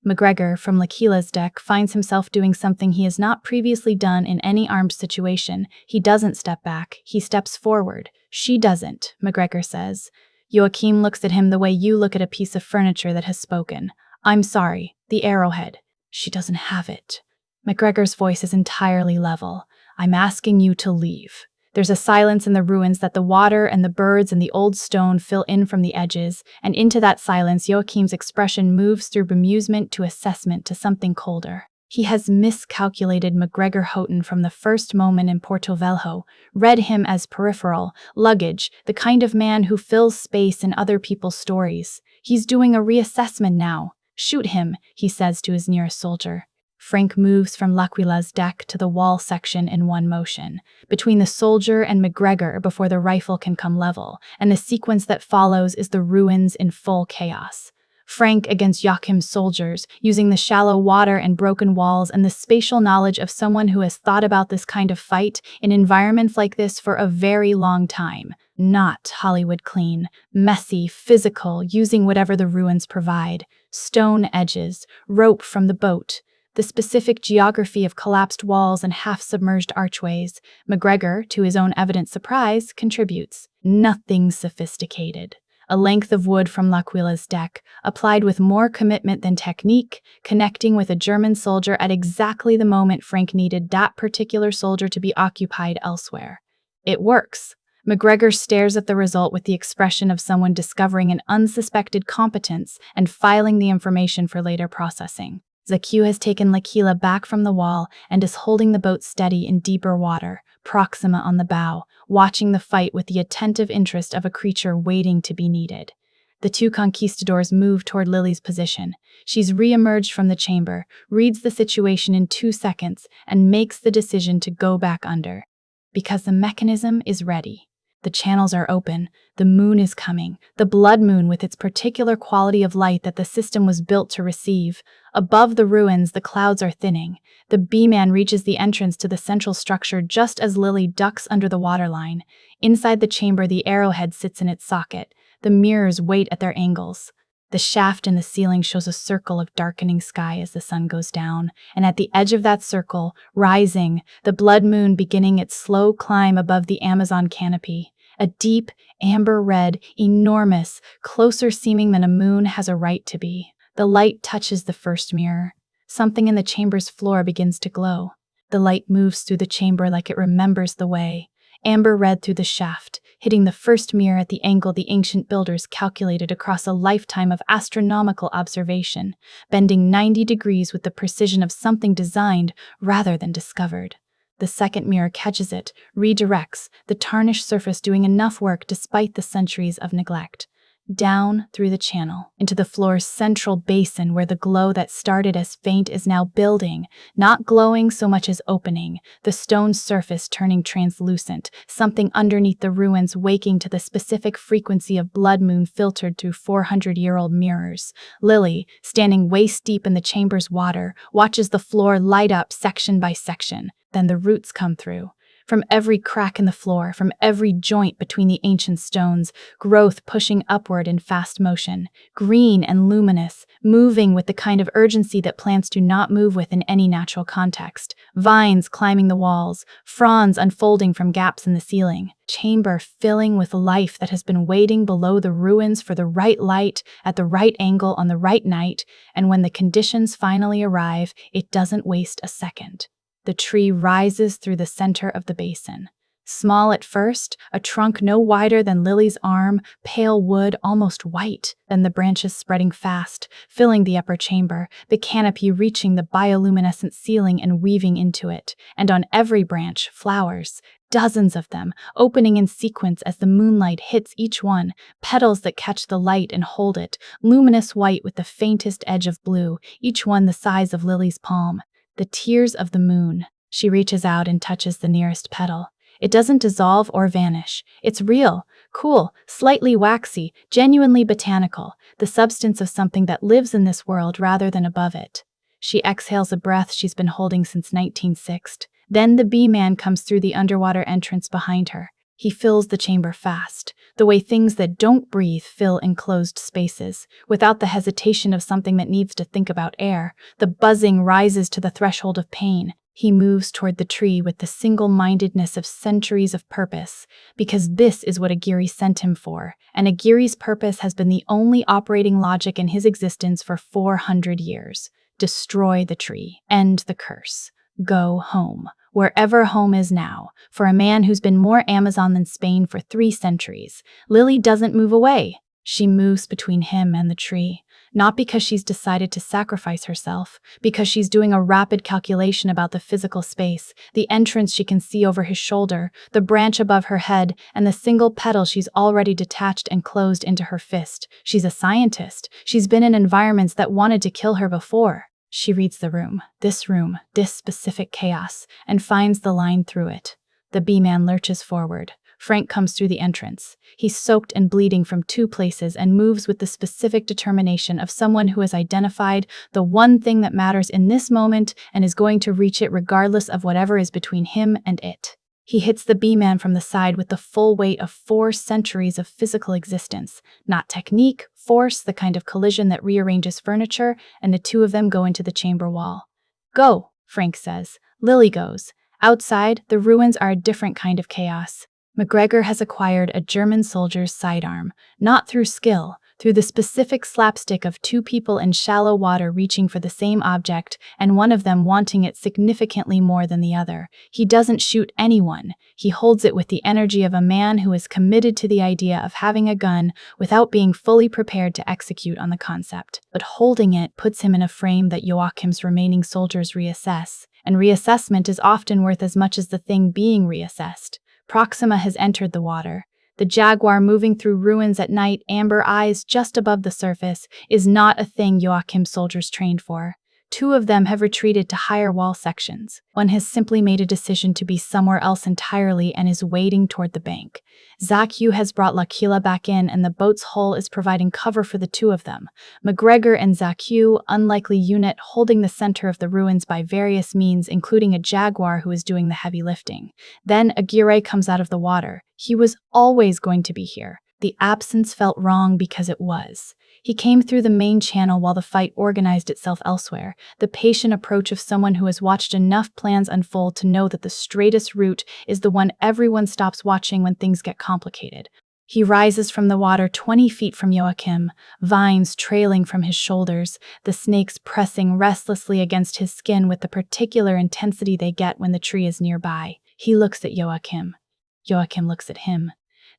McGregor, from L'Aquila's deck, finds himself doing something he has not previously done in any armed situation. He doesn't step back, he steps forward. "She doesn't," McGregor says. Joachim looks at him the way you look at a piece of furniture that has spoken. "I'm sorry, the arrowhead. She doesn't have it." McGregor's voice is entirely level. "I'm asking you to leave." There's a silence in the ruins that the water and the birds and the old stone fill in from the edges, and into that silence Joachim's expression moves through bemusement to assessment to something colder. He has miscalculated McGregor Houghton from the first moment in Porto-Velho, read him as peripheral, luggage, the kind of man who fills space in other people's stories. He's doing a reassessment now. Shoot him, he says to his nearest soldier. Frank moves from L'Aquila's deck to the wall section in one motion, between the soldier and McGregor before the rifle can come level, and the sequence that follows is the ruins in full chaos. Frank against Joachim's soldiers, using the shallow water and broken walls and the spatial knowledge of someone who has thought about this kind of fight in environments like this for a very long time. Not Hollywood clean, messy, physical, using whatever the ruins provide. Stone edges, rope from the boat, the specific geography of collapsed walls and half-submerged archways. McGregor, to his own evident surprise, contributes. Nothing sophisticated. A length of wood from L'Aquila's deck, applied with more commitment than technique, connecting with a German soldier at exactly the moment Frank needed that particular soldier to be occupied elsewhere. It works. McGregor stares at the result with the expression of someone discovering an unsuspected competence and filing the information for later processing. Zakiu has taken L'Aquila back from the wall and is holding the boat steady in deeper water, Proxima on the bow, watching the fight with the attentive interest of a creature waiting to be needed. The two conquistadors move toward Lily's position. She's re-emerged from the chamber, reads the situation in 2 seconds, and makes the decision to go back under. Because the mechanism is ready. The channels are open, the moon is coming, the blood moon with its particular quality of light that the system was built to receive. Above the ruins, the clouds are thinning. The B-man reaches the entrance to the central structure just as Lily ducks under the waterline. Inside the chamber, the arrowhead sits in its socket. The mirrors wait at their angles. The shaft in the ceiling shows a circle of darkening sky as the sun goes down, and at the edge of that circle, rising, the blood moon beginning its slow climb above the Amazon canopy. A deep, amber red, enormous, closer seeming than a moon has a right to be. The light touches the first mirror. Something in the chamber's floor begins to glow. The light moves through the chamber like it remembers the way. Amber red through the shaft, hitting the first mirror at the angle the ancient builders calculated across a lifetime of astronomical observation, bending 90 degrees with the precision of something designed rather than discovered. The second mirror catches it, redirects, the tarnished surface doing enough work despite the centuries of neglect. Down through the channel, into the floor's central basin where the glow that started as faint is now building, not glowing so much as opening, the stone surface turning translucent, something underneath the ruins waking to the specific frequency of blood moon filtered through 400-year-old mirrors. Lily, standing waist-deep in the chamber's water, watches the floor light up section by section. Then the roots come through. From every crack in the floor, from every joint between the ancient stones, growth pushing upward in fast motion, green and luminous, moving with the kind of urgency that plants do not move with in any natural context. Vines climbing the walls, fronds unfolding from gaps in the ceiling, chamber filling with life that has been waiting below the ruins for the right light, at the right angle on the right night, and when the conditions finally arrive, it doesn't waste a second. The tree rises through the center of the basin. Small at first, a trunk no wider than Lily's arm, pale wood, almost white, then the branches spreading fast, filling the upper chamber, the canopy reaching the bioluminescent ceiling and weaving into it, and on every branch, flowers, dozens of them, opening in sequence as the moonlight hits each one, petals that catch the light and hold it, luminous white with the faintest edge of blue, each one the size of Lily's palm. The tears of the moon. She reaches out and touches the nearest petal. It doesn't dissolve or vanish. It's real, cool, slightly waxy, genuinely botanical, the substance of something that lives in this world rather than above it. She exhales a breath she's been holding since 1906. Then the bee-man comes through the underwater entrance behind her. He fills the chamber fast, the way things that don't breathe fill enclosed spaces, without the hesitation of something that needs to think about air. The buzzing rises to the threshold of pain. He moves toward the tree with the single-mindedness of centuries of purpose, because this is what Aguirre sent him for, and Aguirre's purpose has been the only operating logic in his existence for 400 years. Destroy the tree. End the curse. Go home. Wherever home is now, for a man who's been more Amazon than Spain for 3 centuries. Lily doesn't move away. She moves between him and the tree. not because she's decided to sacrifice herself, because she's doing a rapid calculation about the physical space, the entrance she can see over his shoulder, the branch above her head, and the single petal she's already detached and closed into her fist. She's a scientist. She's been in environments that wanted to kill her before. She reads the room, this specific chaos, and finds the line through it. The B-man lurches forward. Frank comes through the entrance. He's soaked and bleeding from 2 places and moves with the specific determination of someone who has identified the one thing that matters in this moment and is going to reach it regardless of whatever is between him and it. He hits the B-man from the side with the full weight of 4 centuries of physical existence. Not technique, force, the kind of collision that rearranges furniture, and the 2 of them go into the chamber wall. "Go," Frank says. Lily goes. Outside, the ruins are a different kind of chaos. McGregor has acquired a German soldier's sidearm, not through skill, through the specific slapstick of 2 people in shallow water reaching for the same object, and one of them wanting it significantly more than the other. He doesn't shoot anyone. He holds it with the energy of a man who is committed to the idea of having a gun without being fully prepared to execute on the concept. But holding it puts him in a frame that Joachim's remaining soldiers reassess, and reassessment is often worth as much as the thing being reassessed. Proxima has entered the water. The jaguar moving through ruins at night, amber eyes just above the surface, is not a thing Joachim's soldiers trained for. 2 of them have retreated to higher wall sections. One has simply made a decision to be somewhere else entirely and is wading toward the bank. Zakyu has brought L'Aquila back in, and the boat's hull is providing cover for the 2 of them. McGregor and Zakyu, unlikely unit holding the center of the ruins by various means, including a jaguar who is doing the heavy lifting. Then Aguirre comes out of the water. He was always going to be here. The absence felt wrong because it was. He came through the main channel while the fight organized itself elsewhere, the patient approach of someone who has watched enough plans unfold to know that the straightest route is the one everyone stops watching when things get complicated. He rises from the water 20 feet from Joachim, vines trailing from his shoulders, the snakes pressing restlessly against his skin with the particular intensity they get when the tree is nearby. He looks at Joachim. Joachim looks at him.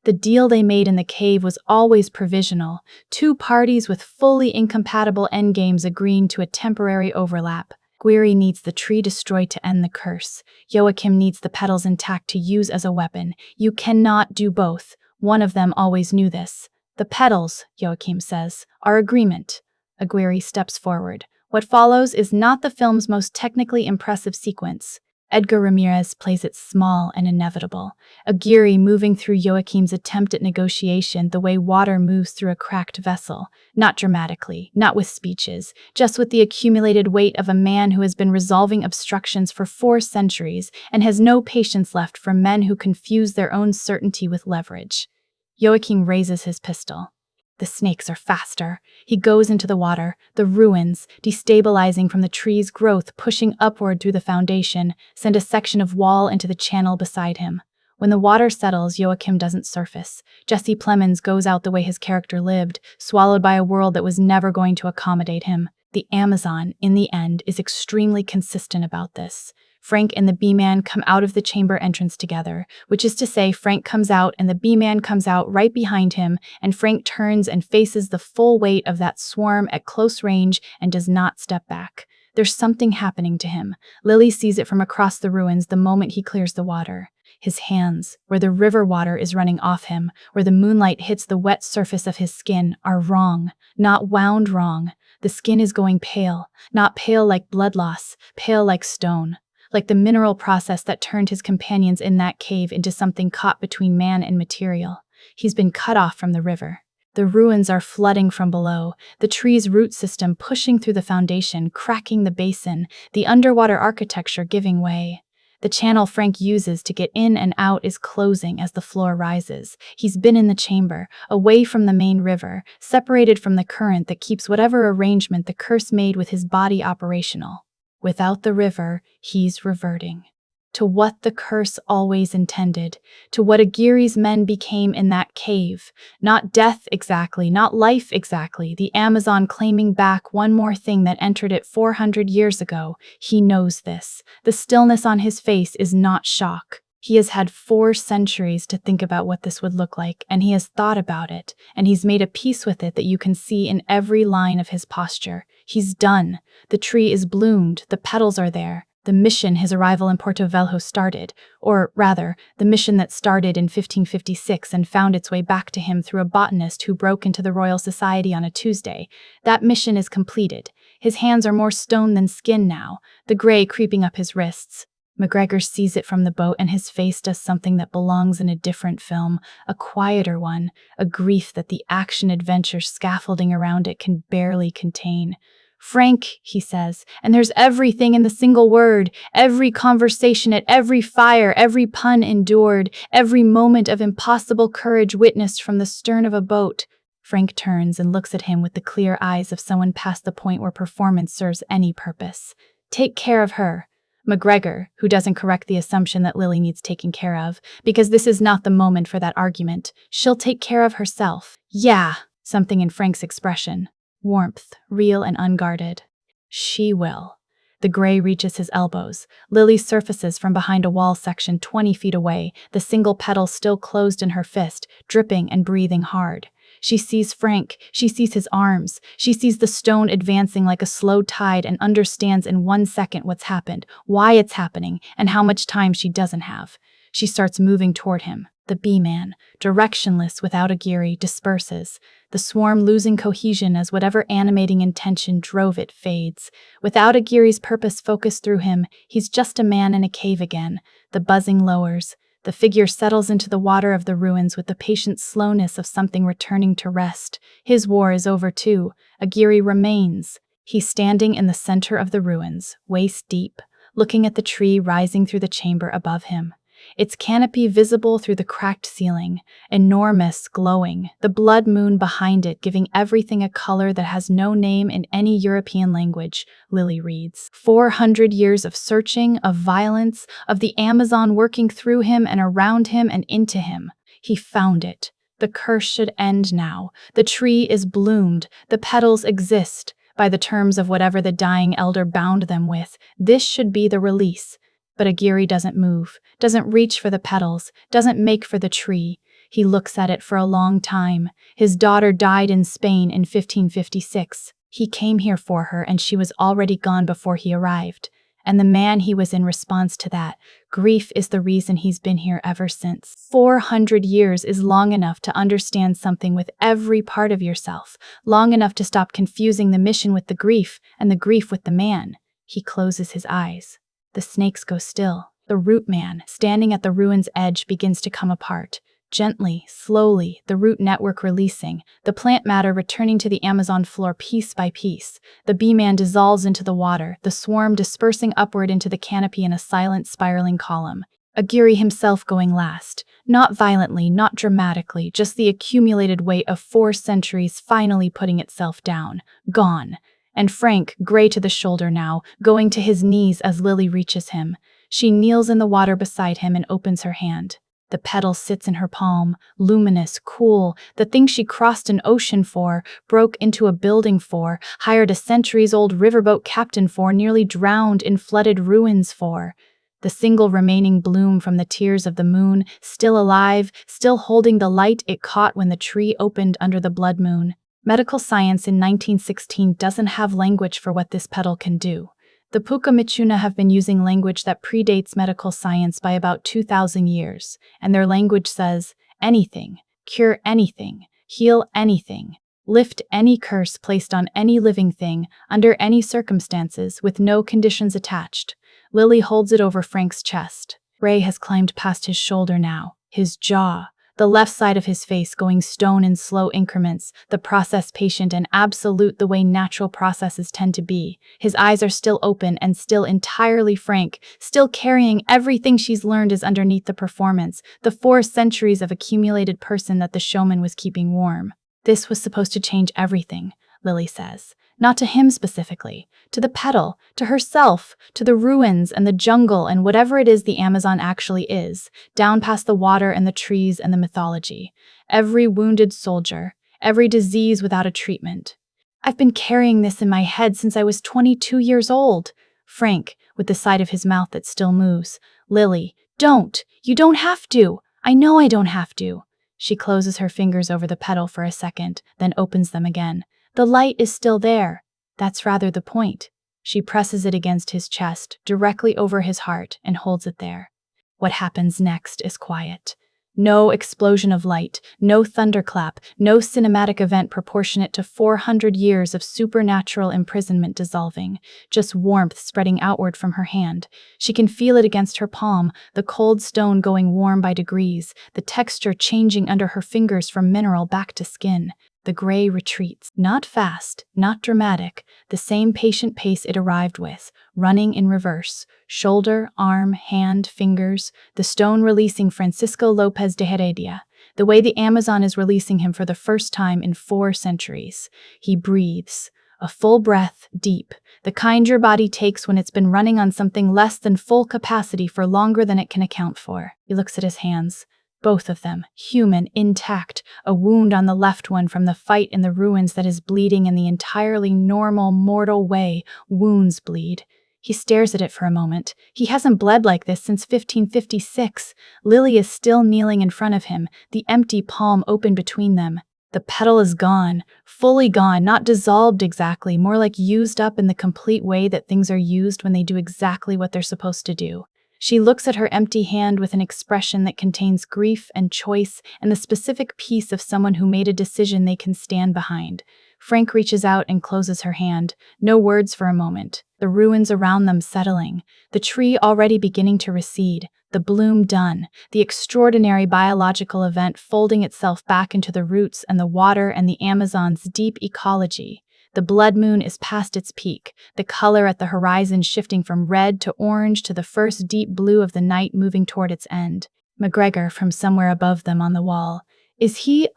The deal they made in the cave was always provisional, 2 parties with fully incompatible endgames agreeing to a temporary overlap. Guiri needs the tree destroyed to end the curse. Joachim needs the petals intact to use as a weapon. You cannot do both. One of them always knew this. The petals, Joachim says, are agreement. Aguirre steps forward. What follows is not the film's most technically impressive sequence. Edgar Ramírez plays it small and inevitable. Aguirre moving through Joachim's attempt at negotiation the way water moves through a cracked vessel. Not dramatically, not with speeches, just with the accumulated weight of a man who has been resolving obstructions for 4 centuries and has no patience left for men who confuse their own certainty with leverage. Joachim raises his pistol. The snakes are faster. He goes into the water, the ruins, destabilizing from the tree's growth, pushing upward through the foundation, send a section of wall into the channel beside him. When the water settles, Joachim doesn't surface. Jesse Plemons goes out the way his character lived, swallowed by a world that was never going to accommodate him. The Amazon, in the end, is extremely consistent about this. Frank and the B-man come out of the chamber entrance together, which is to say Frank comes out and the B-man comes out right behind him, and Frank turns and faces the full weight of that swarm at close range and does not step back. There's something happening to him. Lily sees it from across the ruins the moment he clears the water. His hands, where the river water is running off him, where the moonlight hits the wet surface of his skin, are wrong, not wound wrong. The skin is going pale, not pale like blood loss, pale like stone. Like the mineral process that turned his companions in that cave into something caught between man and material. He's been cut off from the river. The ruins are flooding from below, the tree's root system pushing through the foundation, cracking the basin, the underwater architecture giving way. The channel Frank uses to get in and out is closing as the floor rises. He's been in the chamber, away from the main river, separated from the current that keeps whatever arrangement the curse made with his body operational. Without the river, he's reverting. To what the curse always intended, to what Aguirre's men became in that cave. Not death exactly, not life exactly, the Amazon claiming back one more thing that entered it 400 years ago. He knows this. The stillness on his face is not shock. He has had 4 centuries to think about what this would look like, and he has thought about it, and he's made a peace with it that you can see in every line of his posture. He's done. The tree is bloomed, the petals are there. The mission his arrival in Porto Velho started, or rather, the mission that started in 1556 and found its way back to him through a botanist who broke into the Royal Society on a Tuesday. That mission is completed. His hands are more stone than skin now, the gray creeping up his wrists. McGregor sees it from the boat, and his face does something that belongs in a different film, a quieter one, a grief that the action-adventure scaffolding around it can barely contain. "Frank," he says, and there's everything in the single word, every conversation at every fire, every pun endured, every moment of impossible courage witnessed from the stern of a boat. Frank turns and looks at him with the clear eyes of someone past the point where performance serves any purpose. "Take care of her." McGregor, who doesn't correct the assumption that Lily needs taking care of, because this is not the moment for that argument. "She'll take care of herself." "Yeah," something in Frank's expression. Warmth, real and unguarded. "She will." The gray reaches his elbows. Lily surfaces from behind a wall section 20 feet away, the single petal still closed in her fist, dripping and breathing hard. She sees Frank, she sees his arms, she sees the stone advancing like a slow tide and understands in 1 second what's happened, why it's happening, and how much time she doesn't have. She starts moving toward him. The bee-man, directionless without a Aguirre, disperses, the swarm losing cohesion as whatever animating intention drove it fades. Without Aguirre's purpose focused through him, he's just a man in a cave again. The buzzing lowers. The figure settles into the water of the ruins with the patient slowness of something returning to rest. His war is over too. Aguirre remains. He's standing in the center of the ruins, waist deep, looking at the tree rising through the chamber above him. Its canopy visible through the cracked ceiling, enormous, glowing, the blood moon behind it giving everything a color that has no name in any European language, Lily reads. 400 years of searching, of violence, of the Amazon working through him and around him and into him. He found it. The curse should end now. The tree is bloomed. The petals exist. By the terms of whatever the dying elder bound them with, this should be the release. But Aguirre doesn't move, doesn't reach for the petals, doesn't make for the tree. He looks at it for a long time. His daughter died in Spain in 1556. He came here for her and she was already gone before he arrived. And the man he was in response to that. Grief is the reason he's been here ever since. 400 years is long enough to understand something with every part of yourself, long enough to stop confusing the mission with the grief and the grief with the man. He closes his eyes. The snakes go still. The root man, standing at the ruin's edge, begins to come apart. Gently, slowly, the root network releasing, the plant matter returning to the Amazon floor piece by piece. The bee-man dissolves into the water, the swarm dispersing upward into the canopy in a silent, spiraling column. Aguirre himself going last. Not violently, not dramatically, just the accumulated weight of 4 centuries finally putting itself down. Gone. And Frank, gray to the shoulder now, going to his knees as Lily reaches him. She kneels in the water beside him and opens her hand. The petal sits in her palm, luminous, cool, the thing she crossed an ocean for, broke into a building for, hired a centuries-old riverboat captain for, nearly drowned in flooded ruins for. The single remaining bloom from the tears of the moon, still alive, still holding the light it caught when the tree opened under the blood moon. Medical science in 1916 doesn't have language for what this petal can do. The Puka Michuna have been using language that predates medical science by about 2,000 years, and their language says, anything, cure anything, heal anything, lift any curse placed on any living thing, under any circumstances, with no conditions attached. Lily holds it over Frank's chest. Ray has climbed past his shoulder now, his jaw, the left side of his face going stone in slow increments, the process patient and absolute the way natural processes tend to be. His eyes are still open and still entirely frank, still carrying everything she's learned is underneath the performance, the 4 centuries of accumulated person that the showman was keeping warm. This was supposed to change everything, Lily says. Not to him specifically, to the petal, to herself, to the ruins and the jungle and whatever it is the Amazon actually is, down past the water and the trees and the mythology. Every wounded soldier, every disease without a treatment. I've been carrying this in my head since I was 22 years old. Frank, with the side of his mouth that still moves. Lily, Don't. You don't have to. I know I don't have to. She closes her fingers over the pedal for a second, then opens them again. The light is still there. That's rather the point. She presses it against his chest, directly over his heart, and holds it there. What happens next is quiet. No explosion of light, no thunderclap, no cinematic event proportionate to 400 years of supernatural imprisonment dissolving, just warmth spreading outward from her hand. She can feel it against her palm, the cold stone going warm by degrees, the texture changing under her fingers from mineral back to skin. The gray retreats, not fast, not dramatic, the same patient pace it arrived with, running in reverse, shoulder, arm, hand, fingers, the stone releasing Francisco Lopez de Heredia, the way the Amazon is releasing him for the first time in 4 centuries. He breathes, a full breath, deep, the kind your body takes when it's been running on something less than full capacity for longer than it can account for. He looks at his hands. Both of them, human, intact, a wound on the left one from the fight in the ruins that is bleeding in the entirely normal, mortal way wounds bleed. He stares at it for a moment. He hasn't bled like this since 1556. Lily is still kneeling in front of him, the empty palm open between them. The petal is gone, fully gone, not dissolved exactly, more like used up in the complete way that things are used when they do exactly what they're supposed to do. She looks at her empty hand with an expression that contains grief and choice and the specific peace of someone who made a decision they can stand behind. Frank reaches out and closes her hand. No words for a moment. The ruins around them settling. The tree already beginning to recede. The bloom done. The extraordinary biological event folding itself back into the roots and the water and the Amazon's deep ecology. The blood moon is past its peak, the color at the horizon shifting from red to orange to the first deep blue of the night moving toward its end. McGregor from somewhere above them on the wall.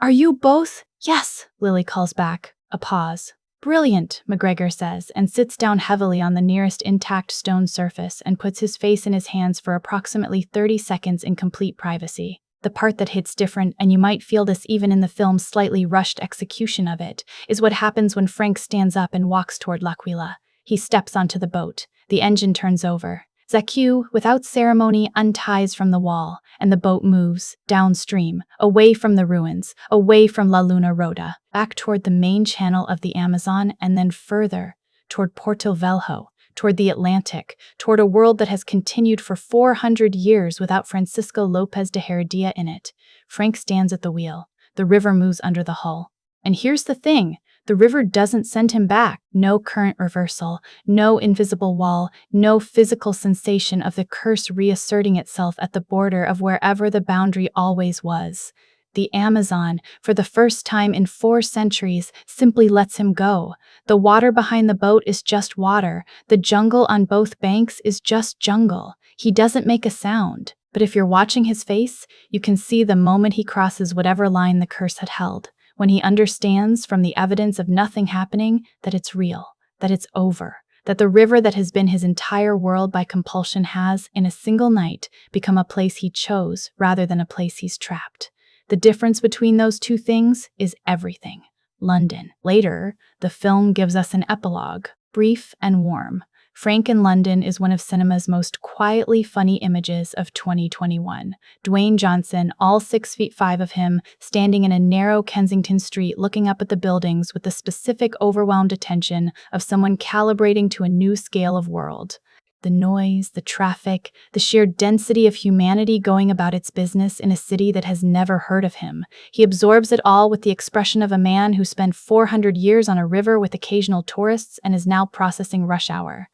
Are you both? Yes, Lily calls back. A pause. Brilliant, McGregor says, and sits down heavily on the nearest intact stone surface and puts his face in his hands for approximately 30 seconds in complete privacy. The part that hits different, and you might feel this even in the film's slightly rushed execution of it, is what happens when Frank stands up and walks toward L'Aquila. He steps onto the boat. The engine turns over. Zaku, without ceremony, unties from the wall, and the boat moves, downstream, away from the ruins, away from La Luna Rota, back toward the main channel of the Amazon, and then further, toward Porto Velho, toward the Atlantic, toward a world that has continued for 400 years without Francisco Lopez de Heredia in it. Frank stands at the wheel. The river moves under the hull. And here's the thing. The river doesn't send him back. No current reversal, no invisible wall, no physical sensation of the curse reasserting itself at the border of wherever the boundary always was. The Amazon, for the first time in 4 centuries, simply lets him go. The water behind the boat is just water. The jungle on both banks is just jungle. He doesn't make a sound. But if you're watching his face, you can see the moment he crosses whatever line the curse had held. When he understands, from the evidence of nothing happening, that it's real, that it's over, that the river that has been his entire world by compulsion has, in a single night, become a place he chose rather than a place he's trapped. The difference between those two things is everything. London. Later, the film gives us an epilogue, brief and warm. Frank in London is one of cinema's most quietly funny images of 2021. Dwayne Johnson, all 6'5" of him, standing in a narrow Kensington street looking up at the buildings with the specific overwhelmed attention of someone calibrating to a new scale of world. The noise, the traffic, the sheer density of humanity going about its business in a city that has never heard of him. He absorbs it all with the expression of a man who spent 400 years on a river with occasional tourists and is now processing rush hour.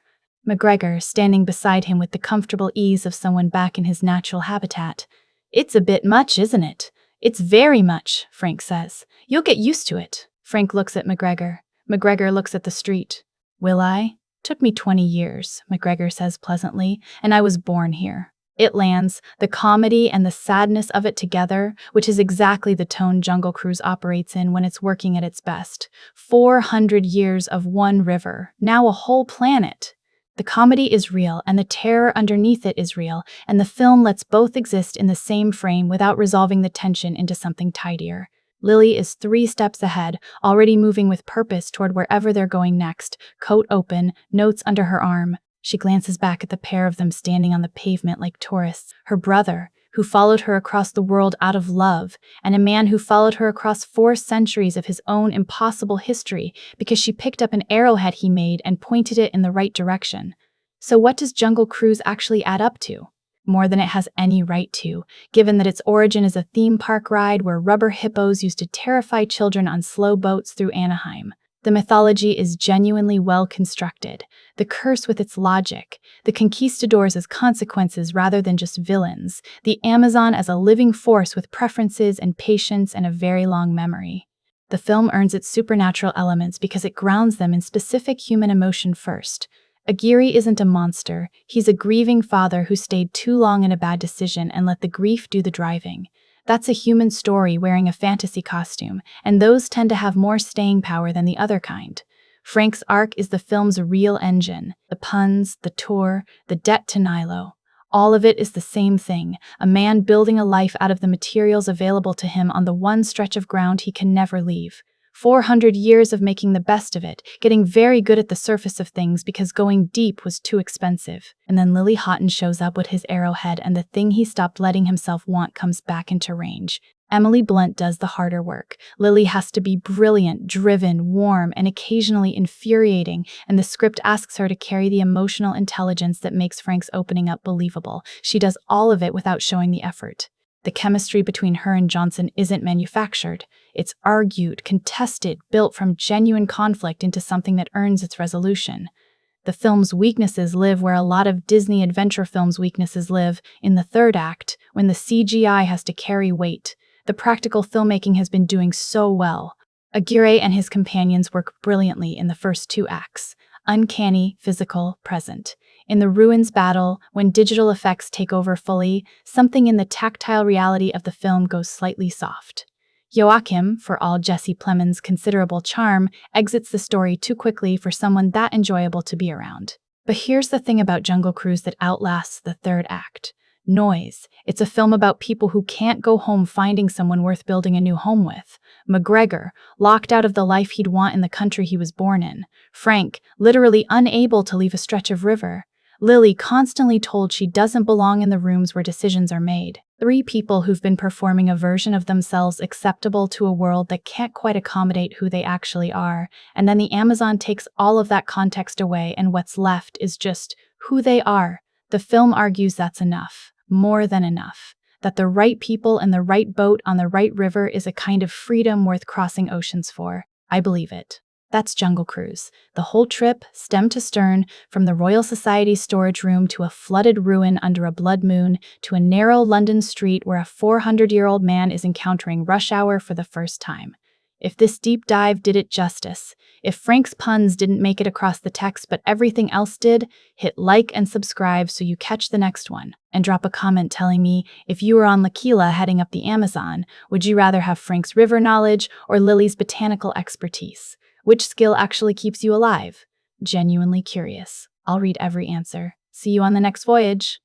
McGregor, standing beside him with the comfortable ease of someone back in his natural habitat. It's a bit much, isn't it? It's very much, Frank says. You'll get used to it. Frank looks at McGregor. McGregor looks at the street. Will I? Took me 20 years, McGregor says pleasantly, and I was born here. It lands, the comedy and the sadness of it together, which is exactly the tone Jungle Cruise operates in when it's working at its best. 400 years of one river, now a whole planet. The comedy is real, and the terror underneath it is real, and the film lets both exist in the same frame without resolving the tension into something tidier. Lily is 3 steps ahead, already moving with purpose toward wherever they're going next, coat open, notes under her arm. She glances back at the pair of them standing on the pavement like tourists. Her brother, who followed her across the world out of love, and a man who followed her across 4 centuries of his own impossible history because she picked up an arrowhead he made and pointed it in the right direction. So what does Jungle Cruise actually add up to? More than it has any right to, given that its origin is a theme park ride where rubber hippos used to terrify children on slow boats through Anaheim. The mythology is genuinely well constructed, the curse with its logic, the conquistadors as consequences rather than just villains, the Amazon as a living force with preferences and patience and a very long memory. The film earns its supernatural elements because it grounds them in specific human emotion first. Aguirre isn't a monster, he's a grieving father who stayed too long in a bad decision and let the grief do the driving. That's a human story wearing a fantasy costume, and those tend to have more staying power than the other kind. Frank's arc is the film's real engine. The puns, the tour, the debt to Nilo. All of it is the same thing, a man building a life out of the materials available to him on the one stretch of ground he can never leave. 400 years of making the best of it, getting very good at the surface of things because going deep was too expensive. And then Lily Houghton shows up with his arrowhead and the thing he stopped letting himself want comes back into range. Emily Blunt does the harder work. Lily has to be brilliant, driven, warm, and occasionally infuriating, and the script asks her to carry the emotional intelligence that makes Frank's opening up believable. She does all of it without showing the effort. The chemistry between her and Johnson isn't manufactured. It's argued, contested, built from genuine conflict into something that earns its resolution. The film's weaknesses live where a lot of Disney adventure films' weaknesses live, in the third act, when the CGI has to carry weight. The practical filmmaking has been doing so well. Aguirre and his companions work brilliantly in the first 2 acts. Uncanny, physical, present. In the ruins battle, when digital effects take over fully, something in the tactile reality of the film goes slightly soft. Joachim, for all Jesse Plemons' considerable charm, exits the story too quickly for someone that enjoyable to be around. But here's the thing about Jungle Cruise that outlasts the third act. Noise. It's a film about people who can't go home finding someone worth building a new home with. McGregor, locked out of the life he'd want in the country he was born in. Frank, literally unable to leave a stretch of river. Lily, constantly told she doesn't belong in the rooms where decisions are made. 3 people who've been performing a version of themselves acceptable to a world that can't quite accommodate who they actually are, and then the Amazon takes all of that context away and what's left is just who they are. The film argues that's enough, more than enough, that the right people and the right boat on the right river is a kind of freedom worth crossing oceans for. I believe it. That's Jungle Cruise. The whole trip, stem to stern, from the Royal Society's storage room to a flooded ruin under a blood moon, to a narrow London street where a 400-year-old man is encountering rush hour for the first time. If this deep dive did it justice, if Frank's puns didn't make it across the text but everything else did, hit like and subscribe so you catch the next one. And drop a comment telling me, if you were on L'Aquila heading up the Amazon, would you rather have Frank's river knowledge or Lily's botanical expertise? Which skill actually keeps you alive? Genuinely curious. I'll read every answer. See you on the next voyage.